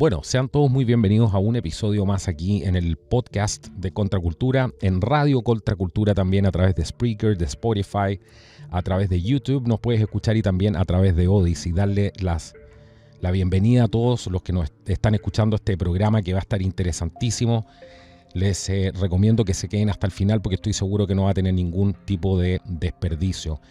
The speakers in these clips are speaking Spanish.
Bueno, sean todos muy bienvenidos a un episodio más aquí en el podcast de Contracultura, en Radio Contracultura también a través de Spreaker, de Spotify, a través de YouTube, nos puedes escuchar y también a través de Odyssey. Darle la bienvenida a todos los que nos están escuchando este programa que va a estar interesantísimo. Les recomiendo que se queden hasta el final porque estoy seguro que no va a tener ningún tipo de desperdicio.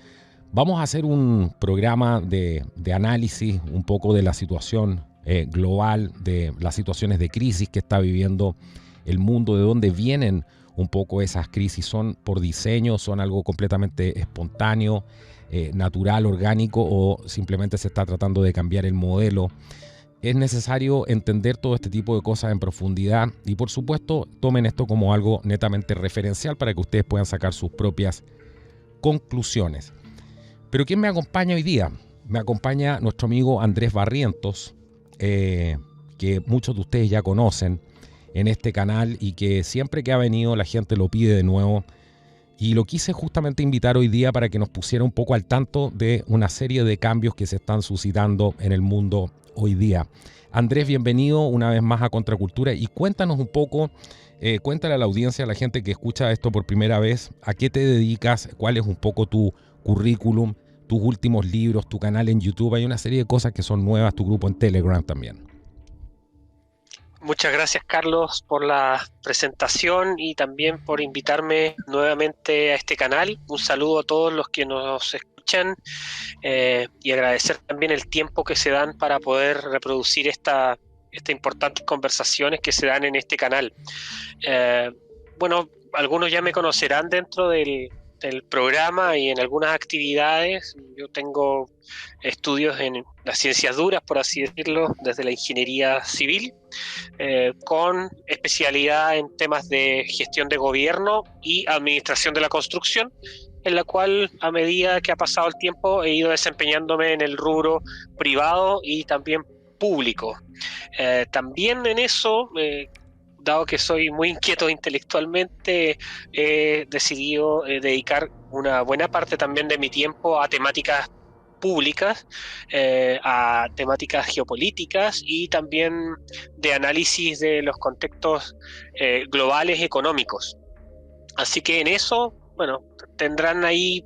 Vamos a hacer un programa de análisis un poco de la situación global, de las situaciones de crisis que está viviendo el mundo, de dónde vienen un poco esas crisis. ¿Son por diseño, son algo completamente espontáneo, natural, orgánico, o simplemente se está tratando de cambiar el modelo? Es necesario entender todo este tipo de cosas en profundidad y, por supuesto, tomen esto como algo netamente referencial para que ustedes puedan sacar sus propias conclusiones. Pero ¿quién me acompaña hoy día? Me acompaña nuestro amigo Andrés Barrientos, que muchos de ustedes ya conocen en este canal y que siempre que ha venido la gente lo pide de nuevo. Y lo quise justamente invitar hoy día para que nos pusiera un poco al tanto de una serie de cambios que se están suscitando en el mundo hoy día. Andrés, bienvenido una vez más a Contracultura y cuéntanos un poco, cuéntale a la audiencia, a la gente que escucha esto por primera vez, a qué te dedicas, cuál es un poco tu currículum, tus últimos libros, tu canal en YouTube. Hay una serie de cosas que son nuevas, tu grupo en Telegram también. Muchas gracias, Carlos, por la presentación y también por invitarme nuevamente a este canal. Un saludo a todos los que nos escuchan y agradecer también el tiempo que se dan para poder reproducir estas importantes conversaciones que se dan en este canal. Bueno, algunos ya me conocerán dentro del programa y en algunas actividades. Yo tengo estudios en las ciencias duras, por así decirlo, desde la ingeniería civil, con especialidad en temas de gestión de gobierno y administración de la construcción, en la cual a medida que ha pasado el tiempo he ido desempeñándome en el rubro privado y también público. También en eso, dado que soy muy inquieto intelectualmente, he decidido dedicar una buena parte también de mi tiempo a temáticas públicas, a temáticas geopolíticas y también de análisis de los contextos globales económicos. Así que en eso, bueno, tendrán ahí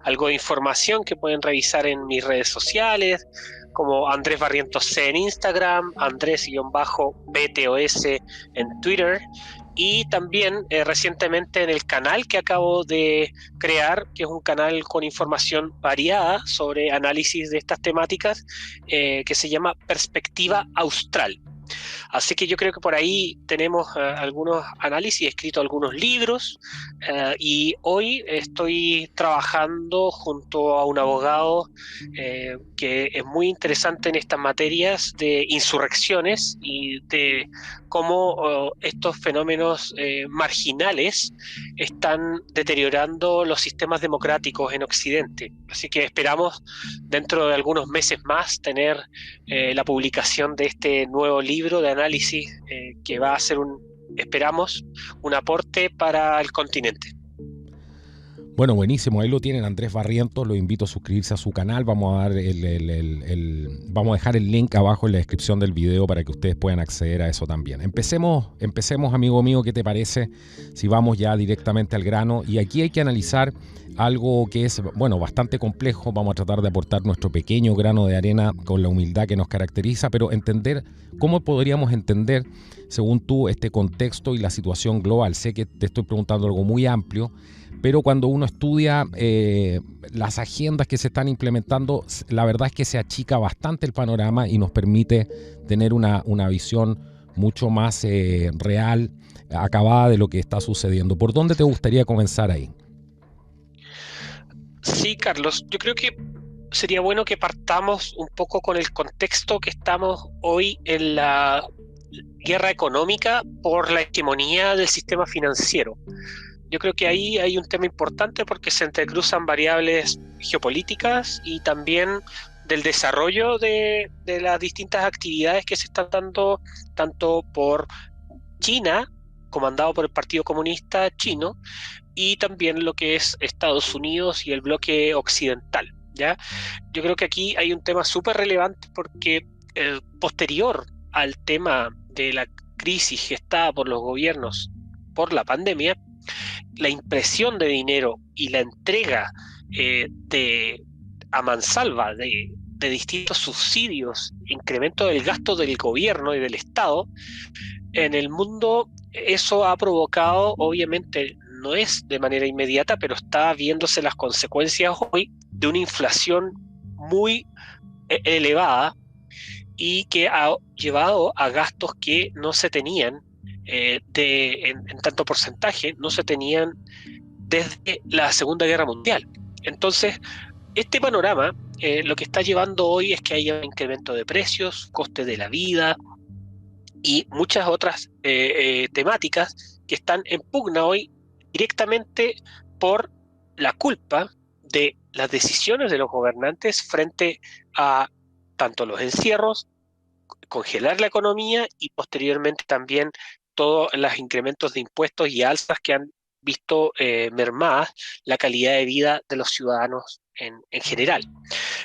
algo de información que pueden revisar en mis redes sociales, como Andrés Barrientos C en Instagram, Andrés-BTOS en Twitter, y también recientemente en el canal que acabo de crear, que es un canal con información variada sobre análisis de estas temáticas, que se llama Perspectiva Austral. Así que yo creo que por ahí tenemos algunos análisis, he escrito algunos libros y hoy estoy trabajando junto a un abogado que es muy interesante en estas materias de insurrecciones y de cómo estos fenómenos marginales están deteriorando los sistemas democráticos en Occidente. Así que esperamos dentro de algunos meses más tener la publicación de este nuevo libro de análisis que va a ser esperamos, un aporte para el continente. Bueno, buenísimo, ahí lo tienen, Andrés Barrientos, lo invito a suscribirse a su canal. Vamos a dar vamos a dejar el link abajo en la descripción del video para que ustedes puedan acceder a eso también. Empecemos, amigo mío, ¿qué te parece? Si vamos ya directamente al grano, y aquí hay que analizar algo que es, bueno, bastante complejo. Vamos a tratar de aportar nuestro pequeño grano de arena con la humildad que nos caracteriza, pero entender cómo podríamos entender, según tú, este contexto y la situación global. Sé que te estoy preguntando algo muy amplio, pero cuando uno estudia las agendas que se están implementando, la verdad es que se achica bastante el panorama y nos permite tener una visión mucho más real, acabada de lo que está sucediendo. ¿Por dónde te gustaría comenzar ahí? Sí, Carlos, yo creo que sería bueno que partamos un poco con el contexto que estamos hoy en la guerra económica por la hegemonía del sistema financiero. Yo creo que ahí hay un tema importante porque se entrecruzan variables geopolíticas y también del desarrollo de las distintas actividades que se están dando tanto por China, comandado por el Partido Comunista Chino, y también lo que es Estados Unidos y el bloque occidental, ¿ya? Yo creo que aquí hay un tema súper relevante porque posterior al tema de la crisis gestada por los gobiernos por la pandemia, la impresión de dinero y la entrega a mansalva de distintos subsidios, incremento del gasto del gobierno y del Estado, en el mundo eso ha provocado, obviamente no es de manera inmediata, pero está viéndose las consecuencias hoy de una inflación muy elevada y que ha llevado a gastos que no se tenían en tanto porcentaje, no se tenían desde la Segunda Guerra Mundial. Entonces, este panorama lo que está llevando hoy es que haya un incremento de precios, coste de la vida y muchas otras temáticas que están en pugna hoy directamente por la culpa de las decisiones de los gobernantes frente a tanto los encierros, congelar la economía y posteriormente también todos los incrementos de impuestos y alzas que han visto mermada la calidad de vida de los ciudadanos en general.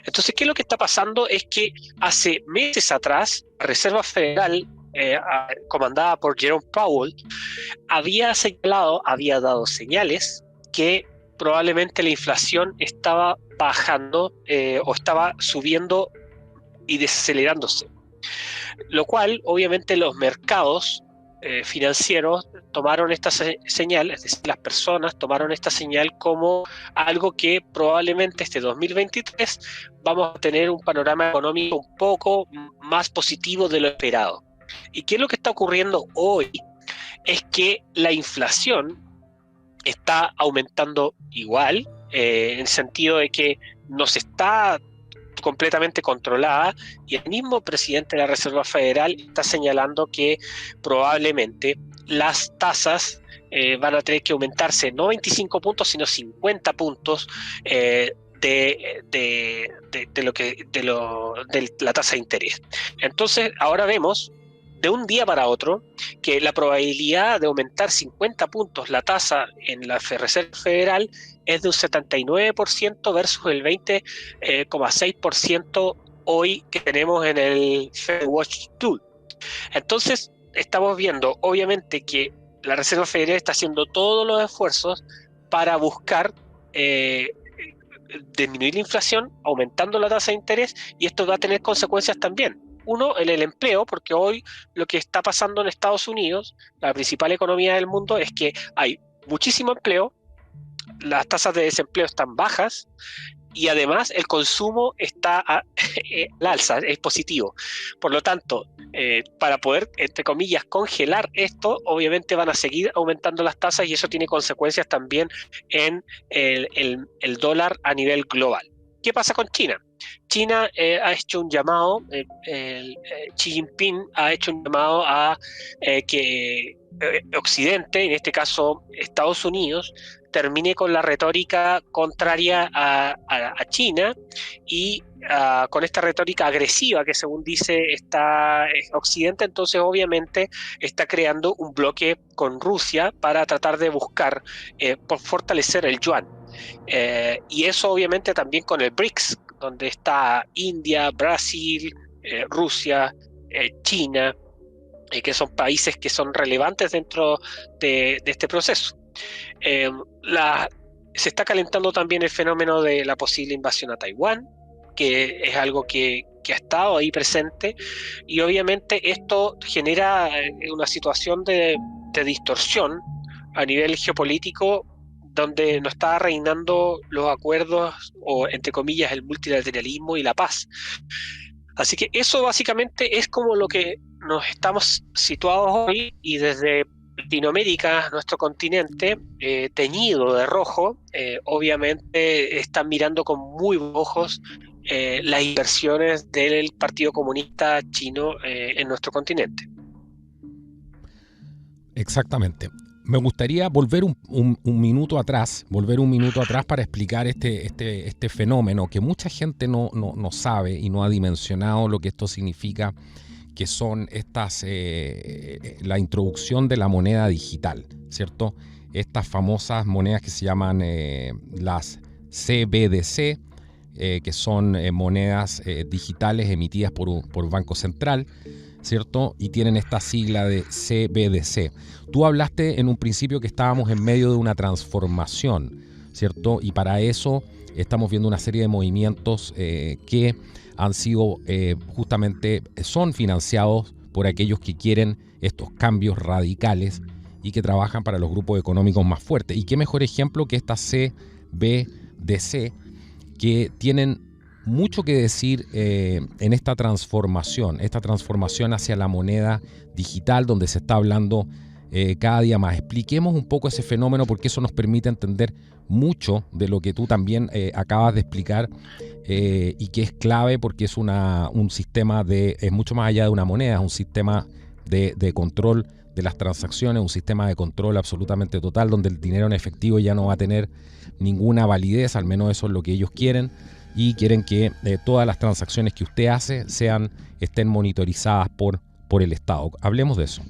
Entonces, ¿qué es lo que está pasando? Es que hace meses atrás, la Reserva Federal, comandada por Jerome Powell, había dado señales que probablemente la inflación estaba bajando o estaba subiendo y desacelerándose. Lo cual, obviamente, los mercados financieros tomaron esta señal, es decir, las personas tomaron esta señal como algo que probablemente este 2023 vamos a tener un panorama económico un poco más positivo de lo esperado. ¿Y qué es lo que está ocurriendo hoy? Es que la inflación está aumentando igual, en el sentido de que no se está completamente controlada, y el mismo presidente de la Reserva Federal está señalando que probablemente las tasas van a tener que aumentarse no 25 puntos sino 50 puntos de la tasa de interés. Entonces ahora vemos de un día para otro que la probabilidad de aumentar 50 puntos la tasa en la Reserva Federal es de un 79% versus el 20,6% hoy que tenemos en el FedWatch Tool. Entonces estamos viendo obviamente que la Reserva Federal está haciendo todos los esfuerzos para buscar disminuir la inflación, aumentando la tasa de interés, y esto va a tener consecuencias también. Uno, en el empleo, porque hoy lo que está pasando en Estados Unidos, la principal economía del mundo, es que hay muchísimo empleo, las tasas de desempleo están bajas y además el consumo está al alza, es positivo. Por lo tanto, para poder, entre comillas, congelar esto, obviamente van a seguir aumentando las tasas y eso tiene consecuencias también en el dólar a nivel global. ¿Qué pasa con China? China ha hecho un llamado, Xi Jinping ha hecho un llamado a que Occidente, en este caso Estados Unidos, termine con la retórica contraria a China y con esta retórica agresiva que según dice está Occidente, entonces obviamente está creando un bloque con Rusia para tratar de buscar por fortalecer el yuan. Y eso obviamente también con el BRICS, donde está India, Brasil, Rusia, China, que son países que son relevantes dentro de este proceso. Se está calentando también el fenómeno de la posible invasión a Taiwán, que es algo que ha estado ahí presente, y obviamente esto genera una situación de distorsión a nivel geopolítico, donde no está reinando los acuerdos o, entre comillas, el multilateralismo y la paz. Así que eso básicamente es como lo que nos estamos situados hoy, y desde Latinoamérica, nuestro continente, teñido de rojo, obviamente están mirando con muy buenos ojos las inversiones del Partido Comunista Chino en nuestro continente. Exactamente. Me gustaría volver un minuto atrás para explicar este fenómeno que mucha gente no sabe y no ha dimensionado lo que esto significa, que son la introducción de la moneda digital, ¿cierto? Estas famosas monedas que se llaman las CBDC, que son monedas digitales emitidas por Banco Central, ¿cierto? Y tienen esta sigla de CBDC. Tú hablaste en un principio que estábamos en medio de una transformación, ¿cierto? Y para eso estamos viendo una serie de movimientos que han sido justamente, son financiados por aquellos que quieren estos cambios radicales y que trabajan para los grupos económicos más fuertes. Y qué mejor ejemplo que esta CBDC, que tienen mucho que decir en esta transformación hacia la moneda digital, donde se está hablando cada día más. Expliquemos un poco ese fenómeno, porque eso nos permite entender mucho de lo que tú también acabas de explicar, y que es clave porque es un sistema es mucho más allá de una moneda, es un sistema de control de las transacciones, un sistema de control absolutamente total, donde el dinero en efectivo ya no va a tener ninguna validez, al menos eso es lo que ellos quieren, y quieren que todas las transacciones que usted hace estén monitorizadas por el Estado. Hablemos de eso.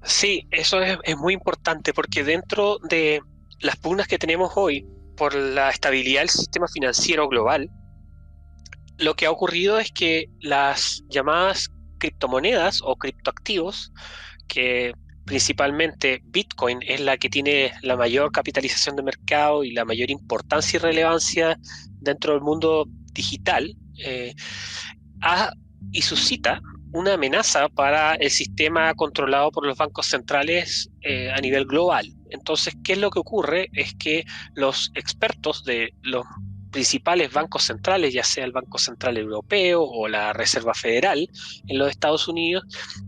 Sí, eso es muy importante, porque dentro de las pugnas que tenemos hoy por la estabilidad del sistema financiero global, lo que ha ocurrido es que las llamadas criptomonedas o criptoactivos, que principalmente Bitcoin es la que tiene la mayor capitalización de mercado y la mayor importancia y relevancia dentro del mundo digital, y suscita una amenaza para el sistema controlado por los bancos centrales a nivel global. Entonces, ¿qué es lo que ocurre? Es que los expertos de los principales bancos centrales, ya sea el Banco Central Europeo o la Reserva Federal en los Estados Unidos,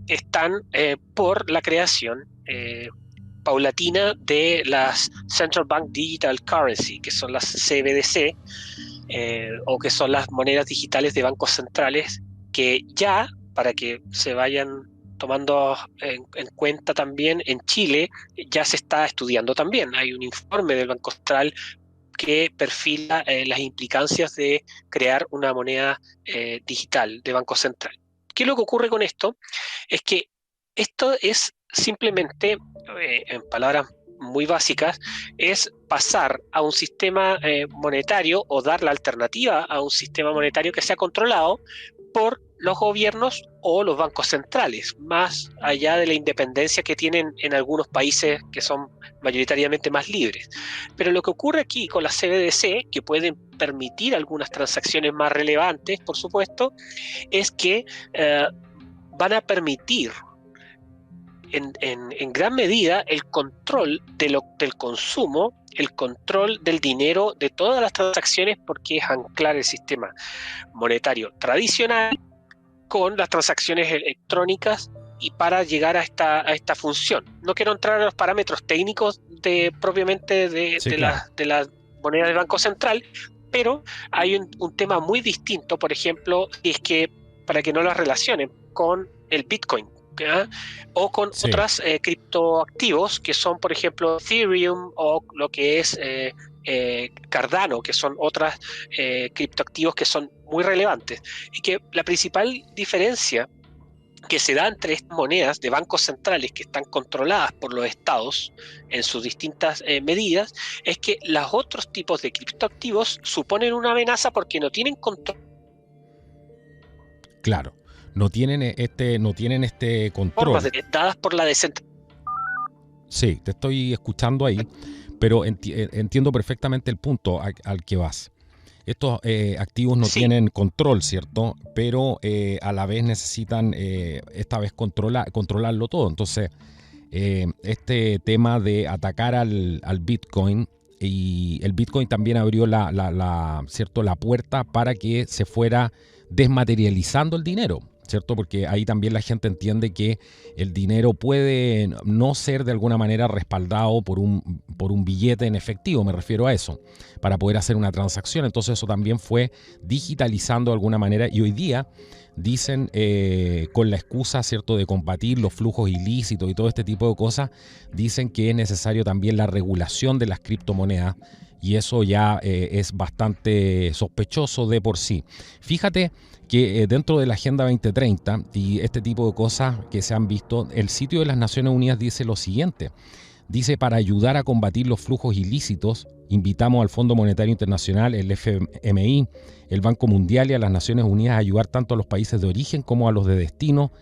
están por la creación paulatina de las Central Bank Digital Currency, que son las CBDC, o que son las monedas digitales de bancos centrales, que ya, para que se vayan tomando en cuenta también, en Chile ya se está estudiando también. Hay un informe del Banco Central que perfila las implicancias de crear una moneda digital de Banco Central. ¿Qué es lo que ocurre con esto? Es que esto es simplemente, en palabras muy básicas, es pasar a un sistema monetario, o dar la alternativa a un sistema monetario que sea controlado por los gobiernos o los bancos centrales, más allá de la independencia que tienen en algunos países que son mayoritariamente más libres. Pero lo que ocurre aquí con las CBDC, que pueden permitir algunas transacciones más relevantes, por supuesto, es que van a permitir en gran medida el control del consumo, el control del dinero, de todas las transacciones, porque es anclar el sistema monetario tradicional con las transacciones electrónicas, y para llegar a esta función. No quiero entrar a los parámetros técnicos propiamente de la moneda del Banco Central, pero hay un tema muy distinto, por ejemplo, y es que, para que no las relacionen con el Bitcoin, ¿ya? O con otras criptoactivos que son, por ejemplo, Ethereum, o lo que es Cardano, que son otras criptoactivos que son muy relevantes. Y que la principal diferencia que se da entre estas monedas de bancos centrales que están controladas por los estados en sus distintas medidas, es que los otros tipos de criptoactivos suponen una amenaza porque no tienen control. Claro, no tienen este control. Dadas por la descentralización. Sí, te estoy escuchando ahí, pero entiendo perfectamente el punto al que vas. Estos activos no tienen control, ¿cierto? Pero a la vez necesitan esta vez controlarlo todo. Entonces, este tema de atacar al Bitcoin, y el Bitcoin también abrió ¿cierto?, la puerta para que se fuera desmaterializando el dinero, ¿cierto? Porque ahí también la gente entiende que el dinero puede no ser de alguna manera respaldado por un billete en efectivo, me refiero a eso, para poder hacer una transacción. Entonces eso también fue digitalizando de alguna manera, y hoy día dicen, con la excusa, ¿cierto?, de combatir los flujos ilícitos y todo este tipo de cosas, dicen que es necesario también la regulación de las criptomonedas, y eso ya es bastante sospechoso de por sí. Fíjate que dentro de la Agenda 2030 y este tipo de cosas que se han visto, el sitio de las Naciones Unidas dice lo siguiente. Dice, para ayudar a combatir los flujos ilícitos, invitamos al Fondo Monetario Internacional, el FMI, el Banco Mundial y a las Naciones Unidas a ayudar tanto a los países de origen como a los de destino,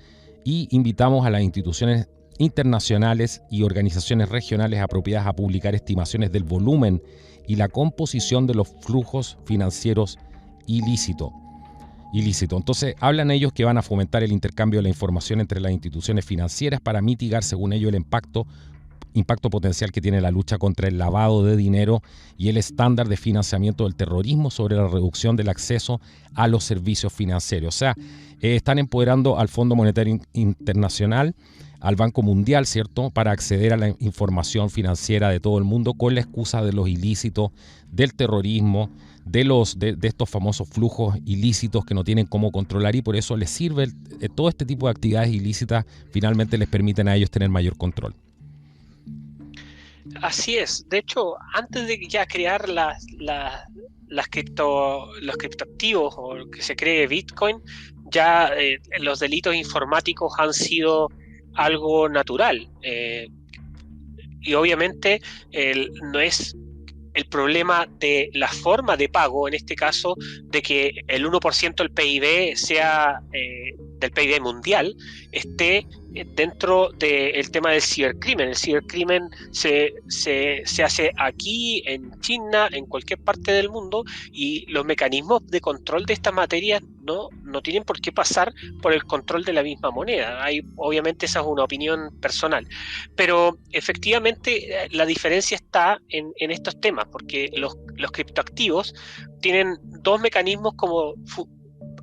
y invitamos a las instituciones internacionales y organizaciones regionales apropiadas a publicar estimaciones del volumen y la composición de los flujos financieros ilícitos. Entonces, hablan ellos que van a fomentar el intercambio de la información entre las instituciones financieras para mitigar, según ellos, el impacto potencial que tiene la lucha contra el lavado de dinero y el estándar de financiamiento del terrorismo sobre la reducción del acceso a los servicios financieros. O sea, están empoderando al Fondo Monetario Internacional, al Banco Mundial, ¿cierto?, para acceder a la información financiera de todo el mundo con la excusa de los ilícitos, del terrorismo, de estos famosos flujos ilícitos que no tienen cómo controlar, y por eso les sirve todo este tipo de actividades ilícitas, finalmente les permiten a ellos tener mayor control. Así es. De hecho, antes de ya crear los criptoactivos o lo que se cree Bitcoin, ya los delitos informáticos han sido algo natural. Y obviamente no es el problema de la forma de pago, en este caso, de que el 1% del PIB sea del PIB mundial, esté dentro del tema del cibercrimen. El cibercrimen se hace aquí, en China, en cualquier parte del mundo, y los mecanismos de control de estas materias no tienen por qué pasar por el control de la misma moneda. Obviamente esa es una opinión personal, pero efectivamente la diferencia está en estos temas, porque los criptoactivos tienen dos mecanismos como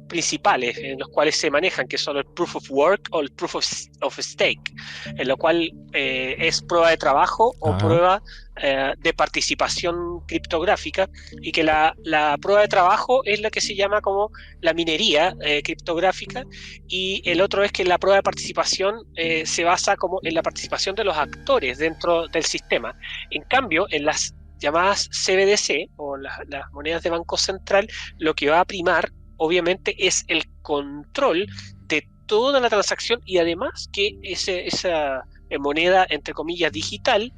principales en los cuales se manejan, que son el proof of work o el proof of stake, en lo cual es prueba de trabajo o prueba de participación criptográfica, y que la prueba de trabajo es la que se llama como la minería criptográfica, y el otro es que la prueba de participación se basa como en la participación de los actores dentro del sistema. En cambio, en las llamadas CBDC o las monedas de Banco Central, lo que va a primar obviamente es el control de toda la transacción, y además que esa moneda, entre comillas, digital,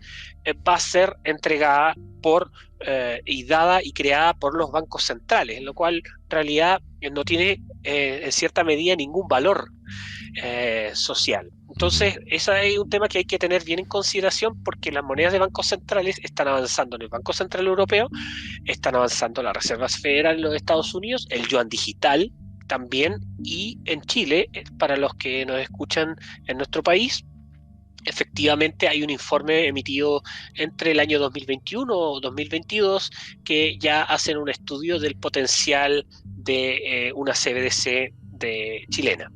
va a ser entregada y dada y creada por los bancos centrales, en lo cual en realidad no tiene en cierta medida ningún valor social. Entonces, ese es un tema que hay que tener bien en consideración, porque las monedas de bancos centrales están avanzando en el Banco Central Europeo, están avanzando la Reserva Federal en los Estados Unidos, el yuan digital también, y en Chile, para los que nos escuchan en nuestro país, efectivamente hay un informe emitido entre el año 2021 o 2022 que ya hacen un estudio del potencial de una CBDC chilena.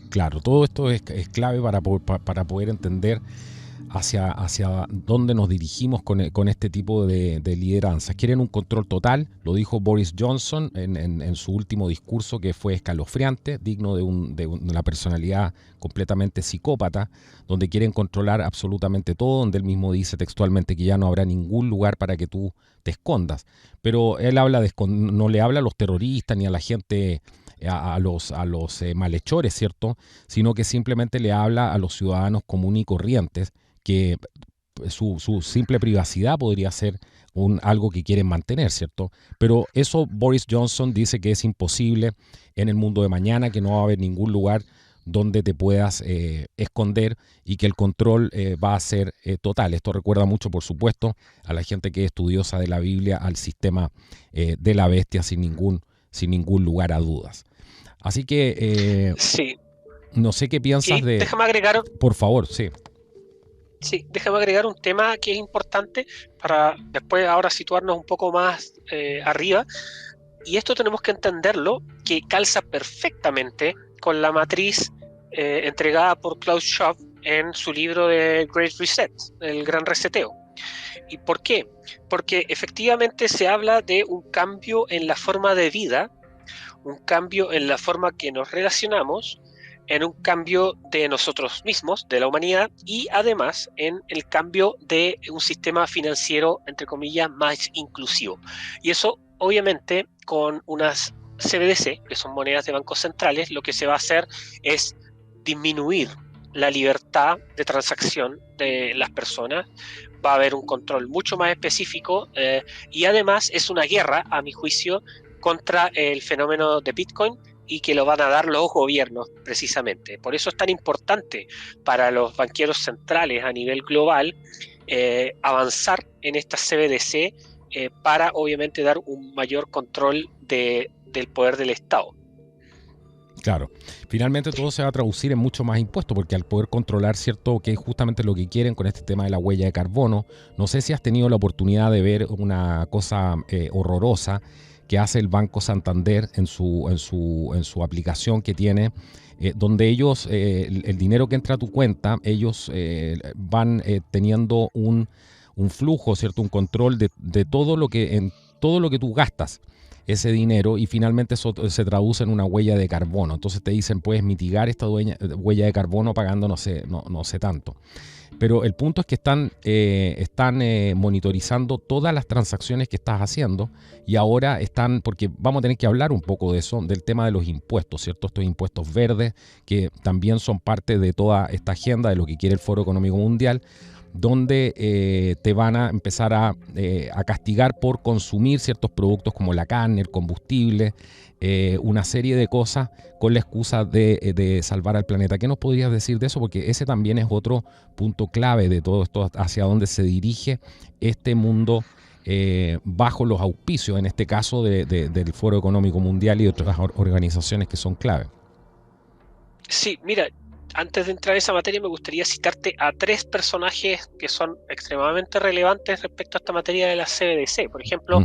Claro, todo esto es clave para poder entender hacia dónde nos dirigimos con este tipo de lideranzas. Quieren un control total, lo dijo Boris Johnson en su último discurso, que fue escalofriante, digno de una personalidad completamente psicópata, donde quieren controlar absolutamente todo, donde él mismo dice textualmente que ya no habrá ningún lugar para que tú te escondas. Pero él no le habla a los terroristas ni a la gente, a los malhechores, ¿cierto? Sino que simplemente le habla a los ciudadanos comunes y corrientes, que su simple privacidad podría ser algo que quieren mantener, ¿cierto? Pero eso Boris Johnson dice que es imposible en el mundo de mañana, que no va a haber ningún lugar donde te puedas esconder, y que el control va a ser total. Esto recuerda mucho, por supuesto, a la gente que es estudiosa de la Biblia, al sistema de la bestia, sin ningún lugar a dudas. Así que sí. No sé qué piensas de... Déjame agregar... Por favor, sí. Sí, déjame agregar un tema que es importante para después ahora situarnos un poco más arriba, y esto tenemos que entenderlo, que calza perfectamente con la matriz entregada por Klaus Schwab en su libro de Great Reset, el Gran Reseteo. ¿Y por qué? Porque efectivamente se habla de un cambio en la forma de vida, un cambio en la forma que nos relacionamos, en un cambio de nosotros mismos, de la humanidad, y además en el cambio de un sistema financiero, entre comillas, más inclusivo. Y eso, obviamente, con unas CBDC, que son monedas de bancos centrales, lo que se va a hacer es disminuir la libertad de transacción de las personas, va a haber un control mucho más específico y además es una guerra, a mi juicio, contra el fenómeno de Bitcoin y que lo van a dar los gobiernos precisamente. Por eso es tan importante para los banqueros centrales a nivel global avanzar en estas CBDC para obviamente dar un mayor control del poder del Estado. Claro, finalmente todo se va a traducir en mucho más impuestos, porque al poder controlar, ¿cierto?, que es justamente lo que quieren con este tema de la huella de carbono. No sé si has tenido la oportunidad de ver una cosa horrorosa que hace el Banco Santander en su aplicación que tiene, donde ellos, el dinero que entra a tu cuenta, ellos van teniendo un flujo, ¿cierto?, un control de todo lo que tú gastas ese dinero, y finalmente eso se traduce en una huella de carbono. Entonces te dicen, puedes mitigar esta huella de carbono pagando no sé tanto. Pero el punto es que están monitorizando todas las transacciones que estás haciendo, y ahora porque vamos a tener que hablar un poco de eso, del tema de los impuestos, ¿cierto? Estos impuestos verdes que también son parte de toda esta agenda de lo que quiere el Foro Económico Mundial, donde te van a empezar a castigar por consumir ciertos productos como la carne, el combustible, una serie de cosas con la excusa de salvar al planeta. ¿Qué nos podrías decir de eso? Porque ese también es otro punto clave de todo esto, hacia dónde se dirige este mundo bajo los auspicios, en este caso del Foro Económico Mundial y de otras organizaciones que son clave. Sí, mira, antes de entrar en esa materia me gustaría citarte a 3 personajes que son extremadamente relevantes respecto a esta materia de la CBDC. Por ejemplo,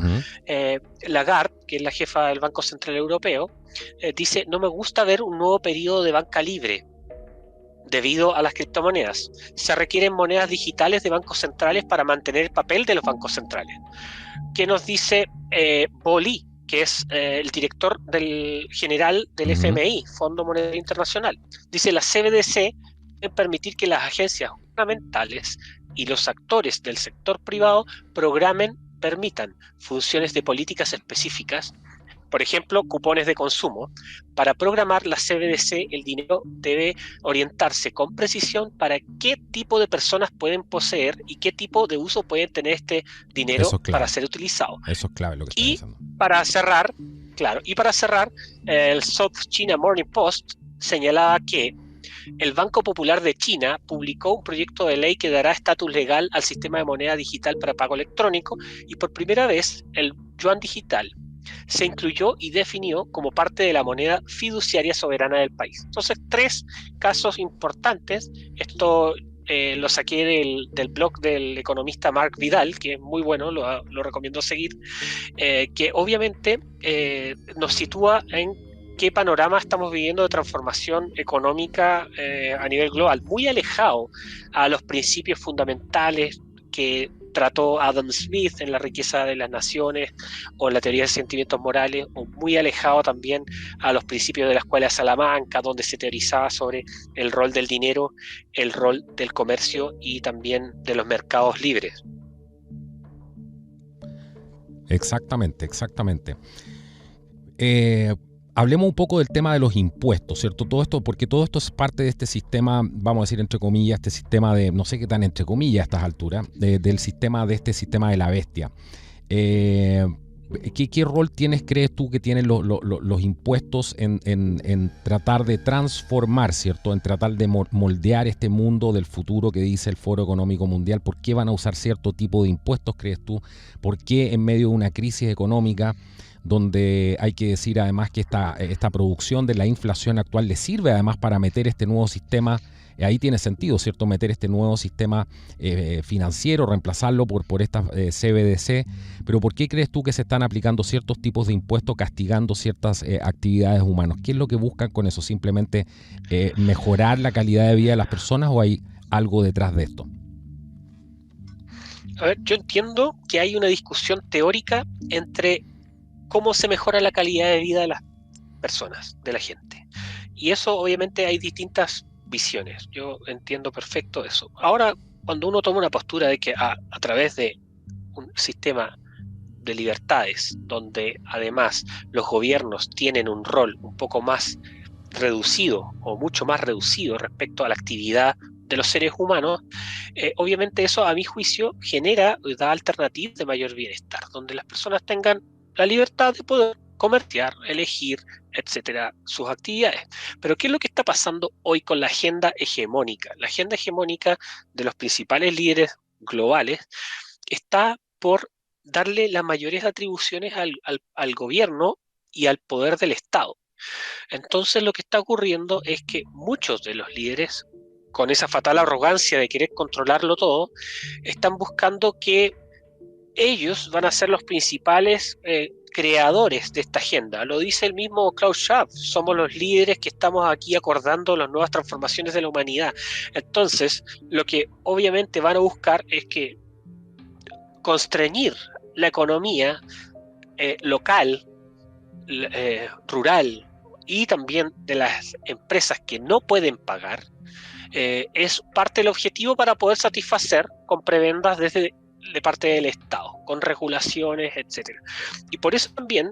Lagarde, que es la jefa del Banco Central Europeo, dice: no me gusta ver un nuevo periodo de banca libre debido a las criptomonedas. Se requieren monedas digitales de bancos centrales para mantener el papel de los bancos centrales. ¿Qué nos dice Bolí, que es el director general del FMI, Fondo Monetario Internacional? Dice: las CBDC deben permitir que las agencias gubernamentales y los actores del sector privado permitan funciones de políticas específicas, por ejemplo, cupones de consumo. Para programar la CBDC, el dinero debe orientarse con precisión para qué tipo de personas pueden poseer y qué tipo de uso pueden tener este dinero para ser utilizado. Eso es clave lo que está diciendo. Para cerrar, el South China Morning Post señalaba que el Banco Popular de China publicó un proyecto de ley que dará estatus legal al sistema de moneda digital para pago electrónico, y por primera vez el yuan digital se incluyó y definió como parte de la moneda fiduciaria soberana del país. Entonces, 3 casos importantes. Esto lo saqué del blog del economista Mark Vidal, que es muy bueno, lo recomiendo seguir, que obviamente nos sitúa en qué panorama estamos viviendo de transformación económica a nivel global, muy alejado a los principios fundamentales que trató Adam Smith en La riqueza de las naciones o en la teoría de sentimientos morales, o muy alejado también a los principios de la escuela de Salamanca, donde se teorizaba sobre el rol del dinero, el rol del comercio y también de los mercados libres. Exactamente. Hablemos un poco del tema de los impuestos, ¿cierto? Todo esto, porque todo esto es parte de este sistema, vamos a decir entre comillas, este sistema de, no sé qué tan entre comillas a estas alturas, del sistema de la bestia. ¿Qué rol crees tú que tienen los impuestos en tratar de transformar, ¿cierto? En tratar de moldear este mundo del futuro que dice el Foro Económico Mundial. ¿Por qué van a usar cierto tipo de impuestos, crees tú? ¿Por qué en medio de una crisis económica, donde hay que decir además que esta producción de la inflación actual le sirve además para meter este nuevo sistema? Ahí tiene sentido, ¿cierto? Meter este nuevo sistema financiero, reemplazarlo por estas CBDC. Pero ¿por qué crees tú que se están aplicando ciertos tipos de impuestos castigando ciertas actividades humanas? ¿Qué es lo que buscan con eso? ¿Simplemente mejorar la calidad de vida de las personas, o hay algo detrás de esto? A ver, yo entiendo que hay una discusión teórica entre cómo se mejora la calidad de vida de las personas, de la gente. Y eso obviamente hay distintas visiones. Yo entiendo perfecto eso. Ahora, cuando uno toma una postura de que a través de un sistema de libertades, donde además los gobiernos tienen un rol un poco más reducido o mucho más reducido respecto a la actividad de los seres humanos, obviamente eso, a mi juicio, da alternativas de mayor bienestar, donde las personas tengan la libertad de poder comerciar, elegir, etcétera, sus actividades. Pero ¿qué es lo que está pasando hoy con la agenda hegemónica? La agenda hegemónica de los principales líderes globales está por darle las mayores atribuciones al gobierno y al poder del Estado. Entonces lo que está ocurriendo es que muchos de los líderes, con esa fatal arrogancia de querer controlarlo todo, están buscando que ellos van a ser los principales creadores de esta agenda. Lo dice el mismo Klaus Schwab: somos los líderes que estamos aquí acordando las nuevas transformaciones de la humanidad. Entonces, lo que obviamente van a buscar es que constreñir la economía local, rural, y también de las empresas que no pueden pagar, es parte del objetivo para poder satisfacer con prebendas de parte del Estado, con regulaciones, etcétera. Y por eso también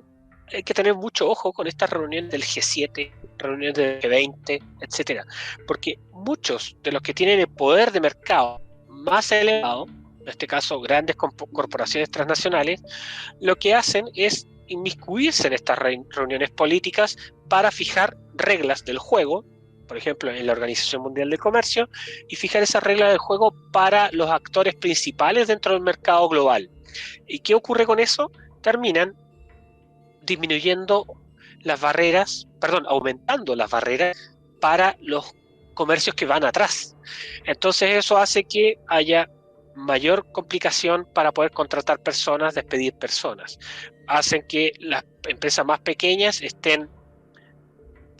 hay que tener mucho ojo con estas reuniones del G7, reuniones del G20, etcétera, porque muchos de los que tienen el poder de mercado más elevado, en este caso grandes corporaciones transnacionales, lo que hacen es inmiscuirse en estas reuniones políticas para fijar reglas del juego, por ejemplo, en la Organización Mundial del Comercio, y fijar esas reglas del juego para los actores principales dentro del mercado global. ¿Y qué ocurre con eso? Terminan disminuyendo las barreras, aumentando las barreras para los comercios que van atrás. Entonces eso hace que haya mayor complicación para poder contratar personas, despedir personas. Hacen que las empresas más pequeñas estén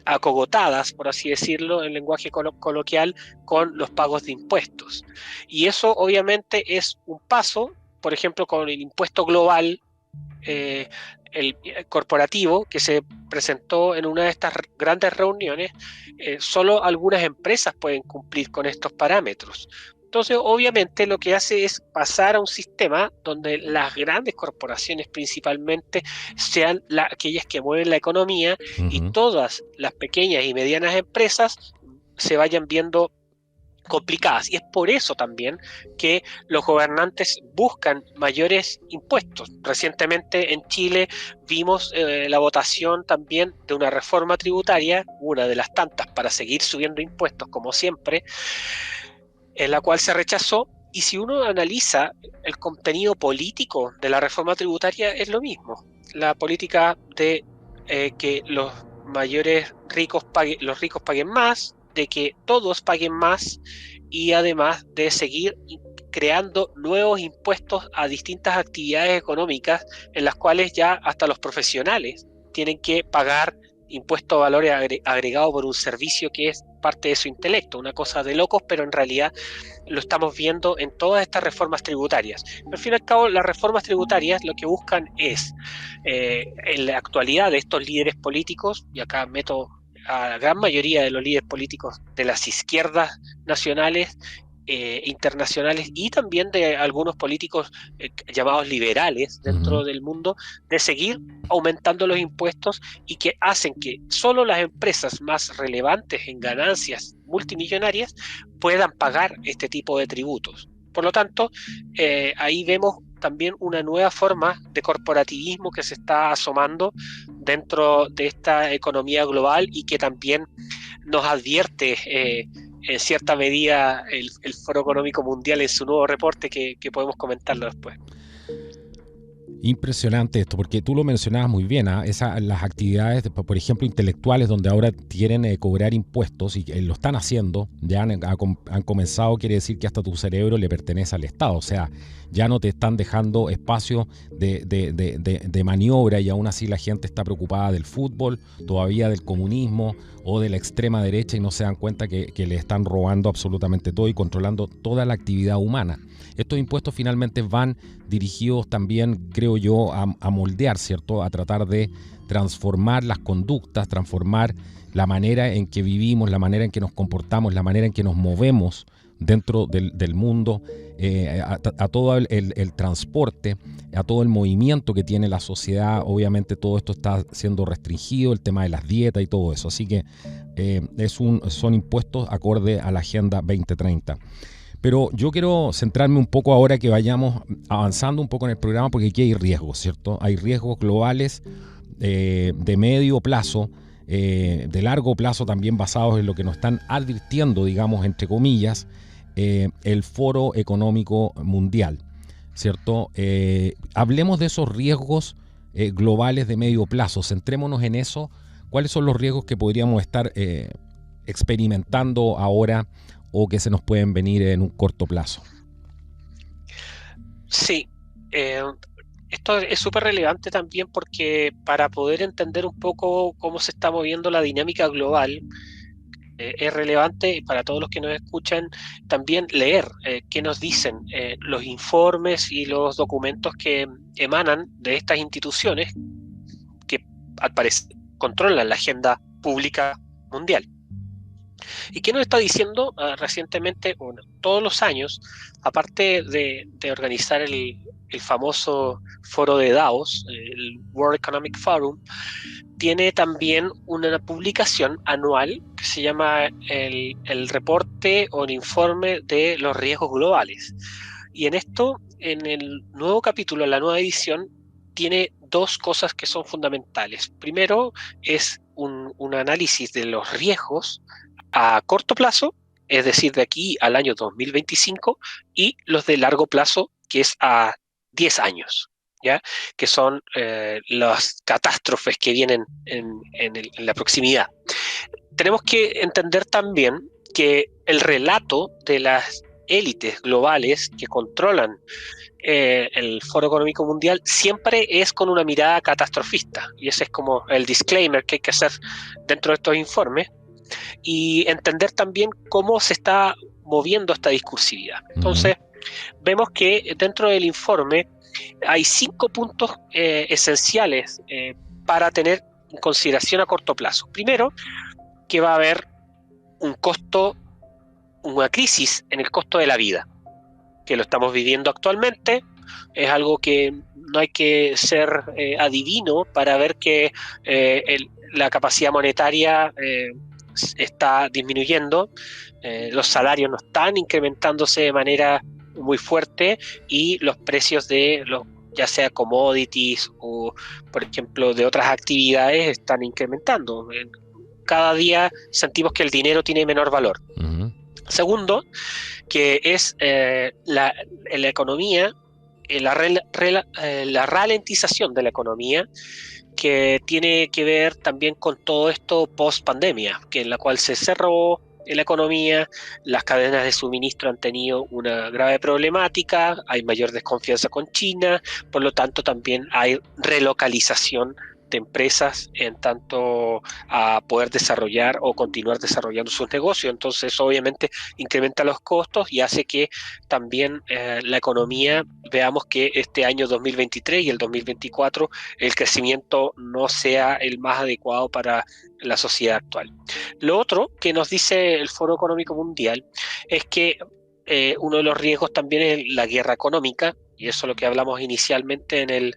acogotadas, por así decirlo, en lenguaje coloquial, con los pagos de impuestos. Y eso obviamente es un paso, por ejemplo, con el impuesto global, el corporativo, que se presentó en una de estas grandes reuniones. Solo algunas empresas pueden cumplir con estos parámetros. Entonces, obviamente, lo que hace es pasar a un sistema donde las grandes corporaciones principalmente sean aquellas que mueven la economía, y todas las pequeñas y medianas empresas se vayan viendo complicadas. Y es por eso también que los gobernantes buscan mayores impuestos. Recientemente en Chile vimos la votación también de una reforma tributaria, una de las tantas para seguir subiendo impuestos como siempre, en la cual se rechazó. Y si uno analiza el contenido político de la reforma tributaria, es lo mismo. La política de que los ricos paguen más, de que todos paguen más, y además de seguir creando nuevos impuestos a distintas actividades económicas, en las cuales ya hasta los profesionales tienen que pagar impuesto a valor agregado por un servicio que es parte de su intelecto. Una cosa de locos, pero en realidad lo estamos viendo en todas estas reformas tributarias. Al fin y al cabo, las reformas tributarias lo que buscan es, en la actualidad de estos líderes políticos, y acá meto a la gran mayoría de los líderes políticos de las izquierdas nacionales, internacionales, y también de algunos políticos llamados liberales dentro del mundo, de seguir aumentando los impuestos, y que hacen que solo las empresas más relevantes en ganancias multimillonarias puedan pagar este tipo de tributos. Por lo tanto, ahí vemos también una nueva forma de corporativismo que se está asomando dentro de esta economía global, y que también nos advierte en cierta medida el Foro Económico Mundial en su nuevo reporte, que podemos comentarlo después. Impresionante esto, porque tú lo mencionabas muy bien, las actividades, por ejemplo, intelectuales, donde ahora quieren cobrar impuestos, y lo están haciendo, ya han comenzado. Quiere decir que hasta tu cerebro le pertenece al Estado. O sea, ya no te están dejando espacio de maniobra, y aún así la gente está preocupada del fútbol, todavía del comunismo o de la extrema derecha, y no se dan cuenta que le están robando absolutamente todo y controlando toda la actividad humana. Estos impuestos finalmente van dirigidos también, creo yo, a moldear, ¿cierto? A tratar de transformar las conductas, transformar la manera en que vivimos, la manera en que nos comportamos, la manera en que nos movemos dentro del mundo, a todo el transporte, a todo el movimiento que tiene la sociedad. Obviamente todo esto está siendo restringido, el tema de las dietas y todo eso. Así que son impuestos acorde a la Agenda 2030. Pero yo quiero centrarme un poco ahora que vayamos avanzando un poco en el programa, porque aquí hay riesgos, ¿cierto? Hay riesgos globales de medio plazo, de largo plazo también, basados en lo que nos están advirtiendo, digamos, entre comillas, el Foro Económico Mundial, ¿cierto? Hablemos de esos riesgos globales de medio plazo, centrémonos en eso. ¿Cuáles son los riesgos que podríamos estar experimentando ahora o que se nos pueden venir en un corto plazo? Sí, esto es súper relevante también porque para poder entender un poco cómo se está moviendo la dinámica global, es relevante para todos los que nos escuchan también leer qué nos dicen los informes y los documentos que emanan de estas instituciones que al parecer controlan la agenda pública mundial. ¿Y qué nos está diciendo recientemente? Bueno, todos los años, aparte de organizar el famoso foro de Davos, el World Economic Forum, tiene también una publicación anual que se llama el reporte o el informe de los riesgos globales. Y en esto, en el nuevo capítulo, en la nueva edición, tiene dos cosas que son fundamentales. Primero es un análisis de los riesgos a corto plazo, es decir, de aquí al año 2025, y los de largo plazo, que es a 10 años, ¿ya? Que son las catástrofes que vienen en la proximidad. Tenemos que entender también que el relato de las élites globales que controlan el Foro Económico Mundial siempre es con una mirada catastrofista, y ese es como el disclaimer que hay que hacer dentro de estos informes, y entender también cómo se está moviendo esta discursividad. Entonces, vemos que dentro del informe hay 5 puntos esenciales para tener en consideración a corto plazo. Primero, que va a haber un costo, una crisis en el costo de la vida, que lo estamos viviendo actualmente. Es algo que no hay que ser adivino para ver que la capacidad monetaria está disminuyendo, los salarios no están incrementándose de manera muy fuerte, y los precios de los, ya sea commodities o, por ejemplo, de otras actividades, están incrementando. Cada día sentimos que el dinero tiene menor valor. Segundo, que es la economía, la ralentización de la economía, que tiene que ver también con todo esto post pandemia, que en la cual se cerró la economía, las cadenas de suministro han tenido una grave problemática, hay mayor desconfianza con China, por lo tanto también hay relocalización de empresas en tanto a poder desarrollar o continuar desarrollando sus negocios. Entonces, obviamente, incrementa los costos y hace que también la economía, veamos que este año 2023 y el 2024 el crecimiento no sea el más adecuado para la sociedad actual. Lo otro que nos dice el Foro Económico Mundial es que uno de los riesgos también es la guerra económica, y eso es lo que hablamos inicialmente en el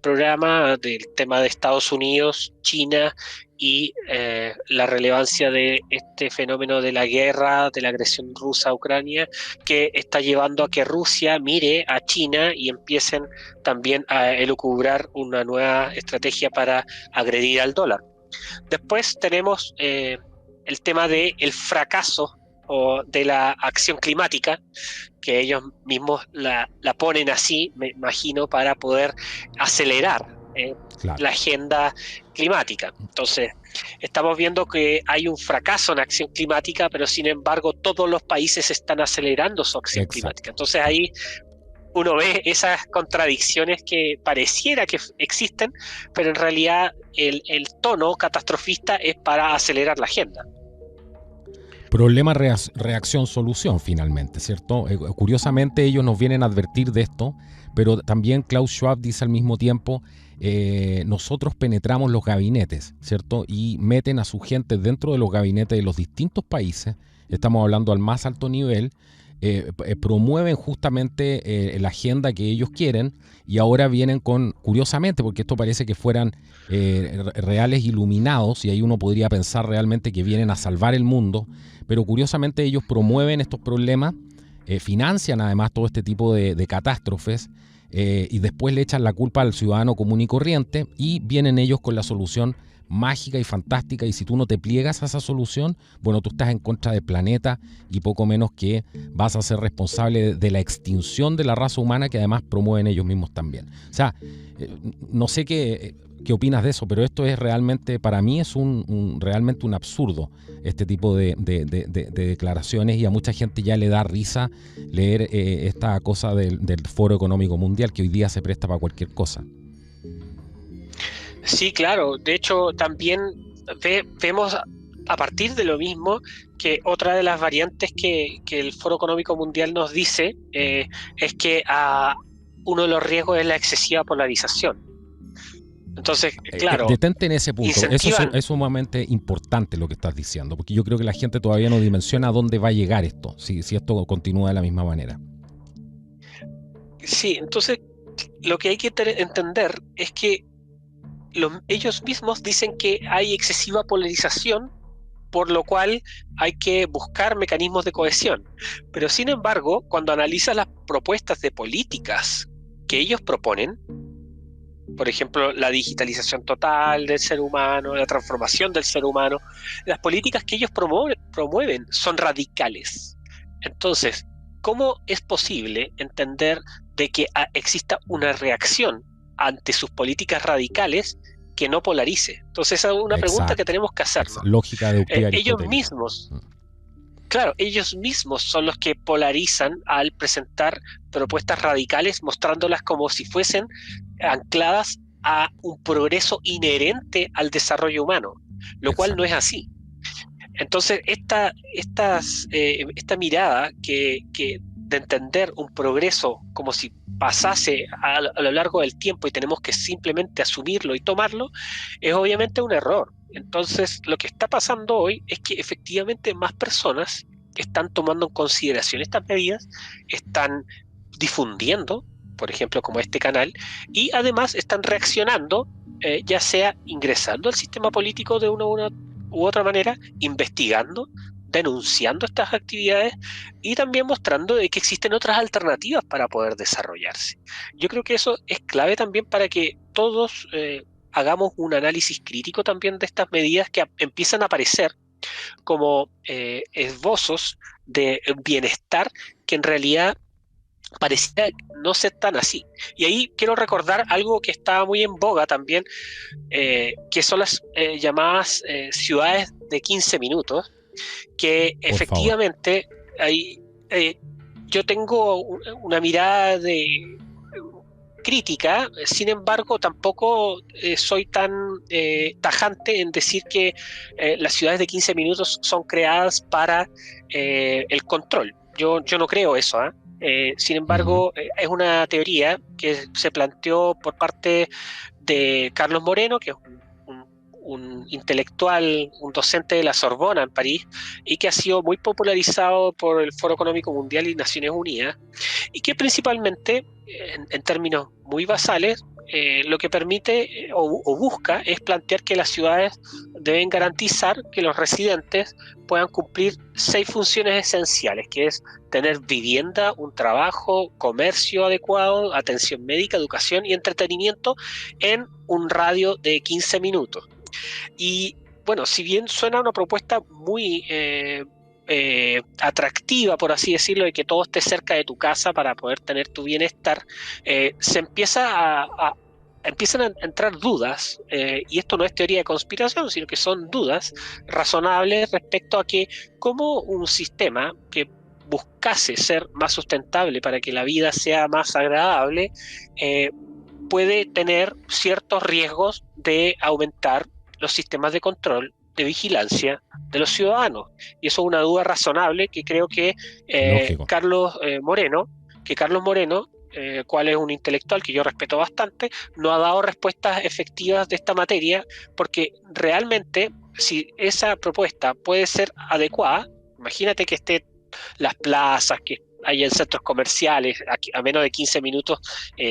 programa, del tema de Estados Unidos, China y la relevancia de este fenómeno de la guerra, de la agresión rusa a Ucrania, que está llevando a que Rusia mire a China y empiecen también a elucubrar una nueva estrategia para agredir al dólar. Después tenemos el tema del fracaso o de la acción climática, que ellos mismos la ponen así, me imagino, para poder acelerar la agenda climática. Entonces, estamos viendo que hay un fracaso en acción climática, pero sin embargo todos los países están acelerando su acción climática. Entonces ahí uno ve esas contradicciones que pareciera que existen, pero en realidad el tono catastrofista es para acelerar la agenda. Problema, reacción, solución finalmente, ¿cierto? Curiosamente ellos nos vienen a advertir de esto, pero también Klaus Schwab dice al mismo tiempo, nosotros penetramos los gabinetes, ¿cierto? Y meten a su gente dentro de los gabinetes de los distintos países estamos hablando al más alto nivel, promueven justamente la agenda que ellos quieren y ahora vienen con, curiosamente, porque esto parece que fueran reales iluminados y ahí uno podría pensar realmente que vienen a salvar el mundo, pero curiosamente ellos promueven estos problemas, financian además todo este tipo de catástrofes y después le echan la culpa al ciudadano común y corriente y vienen ellos con la solución mágica y fantástica, y si tú no te pliegas a esa solución, bueno, tú estás en contra del planeta y poco menos que vas a ser responsable de la extinción de la raza humana, que además promueven ellos mismos también. O sea, no sé qué opinas de eso, pero esto es realmente, para mí es realmente un absurdo, este tipo de declaraciones, y a mucha gente ya le da risa leer esta cosa del Foro Económico Mundial, que hoy día se presta para cualquier cosa. Sí, claro. De hecho, también vemos a partir de lo mismo que otra de las variantes que el Foro Económico Mundial nos dice es que uno de los riesgos es la excesiva polarización. Entonces, claro, detente en ese punto. Eso es sumamente importante lo que estás diciendo, porque yo creo que la gente todavía no dimensiona a dónde va a llegar esto, si esto continúa de la misma manera. Sí, entonces lo que hay que entender es que ellos mismos dicen que hay excesiva polarización, por lo cual hay que buscar mecanismos de cohesión. Pero sin embargo, cuando analizas las propuestas de políticas que ellos proponen, por ejemplo, la digitalización total del ser humano, la transformación del ser humano, las políticas que ellos promueven son radicales. Entonces, ¿cómo es posible entender de que exista una reacción ante sus políticas radicales que no polarice? Entonces, esa es una pregunta que tenemos que hacernos. Lógica deductiva ellos mismos, claro, ellos mismos son los que polarizan al presentar propuestas radicales, mostrándolas como si fuesen ancladas a un progreso inherente al desarrollo humano, lo cual no es así. Entonces, esta mirada de entender un progreso como si pasase a lo largo del tiempo y tenemos que simplemente asumirlo y tomarlo, es obviamente un error. Entonces, lo que está pasando hoy es que efectivamente más personas están tomando en consideración estas medidas, están difundiendo, por ejemplo, como este canal, y además están reaccionando, ya sea ingresando al sistema político de una u otra manera, investigando, denunciando estas actividades y también mostrando de que existen otras alternativas para poder desarrollarse. Yo creo que eso es clave también para que todos hagamos un análisis crítico también de estas medidas que empiezan a aparecer como esbozos de bienestar que en realidad parecía no ser tan así. Y ahí quiero recordar algo que está muy en boga también, que son las llamadas ciudades de 15 minutos, que Por efectivamente ahí, yo tengo una mirada crítica, sin embargo tampoco soy tan tajante en decir que las ciudades de 15 minutos son creadas para el control. Yo no creo eso, sin embargo, es una teoría que se planteó por parte de Carlos Moreno, que es un intelectual, un docente de la Sorbona en París, y que ha sido muy popularizado por el Foro Económico Mundial y Naciones Unidas, y que principalmente, en términos muy basales, lo que permite o busca es plantear que las ciudades deben garantizar que los residentes puedan cumplir 6 funciones esenciales, que es tener vivienda, un trabajo, comercio adecuado, atención médica, educación y entretenimiento en un radio de 15 minutos. Y bueno, si bien suena una propuesta muy atractiva, por así decirlo, de que todo esté cerca de tu casa para poder tener tu bienestar, empiezan a entrar dudas, y esto no es teoría de conspiración, sino que son dudas razonables respecto a que cómo un sistema que buscase ser más sustentable para que la vida sea más agradable, puede tener ciertos riesgos de aumentar los sistemas de control, de vigilancia de los ciudadanos. Y eso es una duda razonable que creo que Carlos Moreno, cual es un intelectual que yo respeto bastante, no ha dado respuestas efectivas de esta materia, porque realmente si esa propuesta puede ser adecuada, Imagínate que esté las plazas, que hay en centros comerciales, a menos de 15 minutos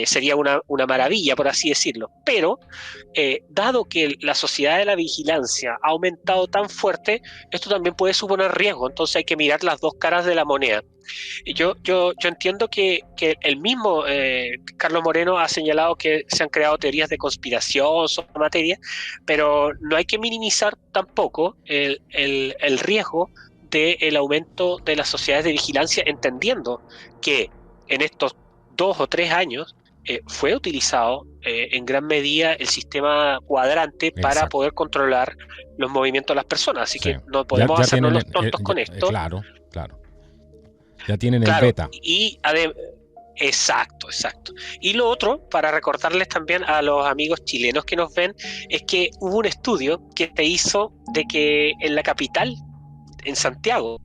sería una maravilla, por así decirlo. Pero, dado que la sociedad de la vigilancia ha aumentado tan fuerte, esto también puede suponer riesgo, entonces hay que mirar las dos caras de la moneda. Yo entiendo que el mismo Carlos Moreno ha señalado que se han creado teorías de conspiración sobre la materia, pero no hay que minimizar tampoco el riesgo del aumento de las sociedades de vigilancia, entendiendo que en estos 2 o 3 años fue utilizado en gran medida el sistema cuadrante para poder controlar los movimientos de las personas. Así que no podemos hacernos los tontos con esto. Claro. Ya tienen el beta. Exacto. Y lo otro, para recordarles también a los amigos chilenos que nos ven, es que hubo un estudio que se hizo de que en la capital, en Santiago,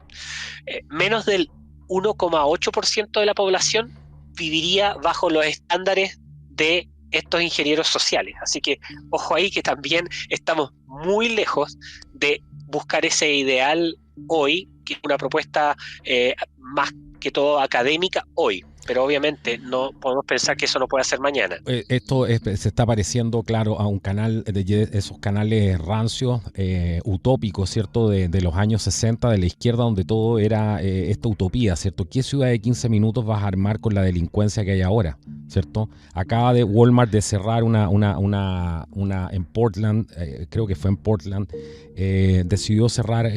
menos del 1,8% de la población viviría bajo los estándares de estos ingenieros sociales. Así que ojo ahí, que también estamos muy lejos de buscar ese ideal hoy, que es una propuesta más que todo académica hoy. Pero obviamente no podemos pensar que eso no puede hacer mañana. Esto se está pareciendo, claro, a un canal de esos canales rancios, utópicos, ¿cierto? De los años 60, de la izquierda, donde todo era esta utopía, ¿cierto? ¿Qué ciudad de 15 minutos vas a armar con la delincuencia que hay ahora, ¿cierto? Acaba de Walmart de cerrar una en Portland, creo que fue en Portland, decidió cerrar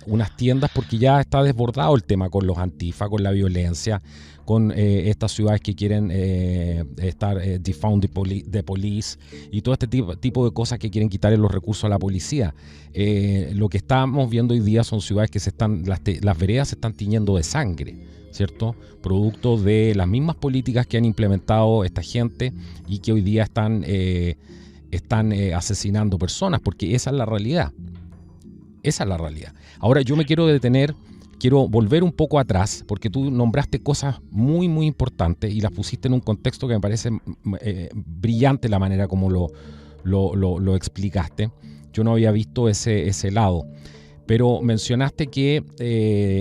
unas tiendas porque ya está desbordado el tema con los antifa, con la violencia, con estas ciudades que quieren estar defund the police y todo este tipo de cosas que quieren quitarle los recursos a la policía. Lo que estamos viendo hoy día son ciudades que las veredas se están tiñendo de sangre, ¿cierto? Producto de las mismas políticas que han implementado esta gente y que hoy día están asesinando personas, porque esa es la realidad. Ahora yo me quiero volver un poco atrás, porque tú nombraste cosas muy, muy importantes y las pusiste en un contexto que me parece brillante la manera como lo explicaste. Yo no había visto ese lado. Pero mencionaste que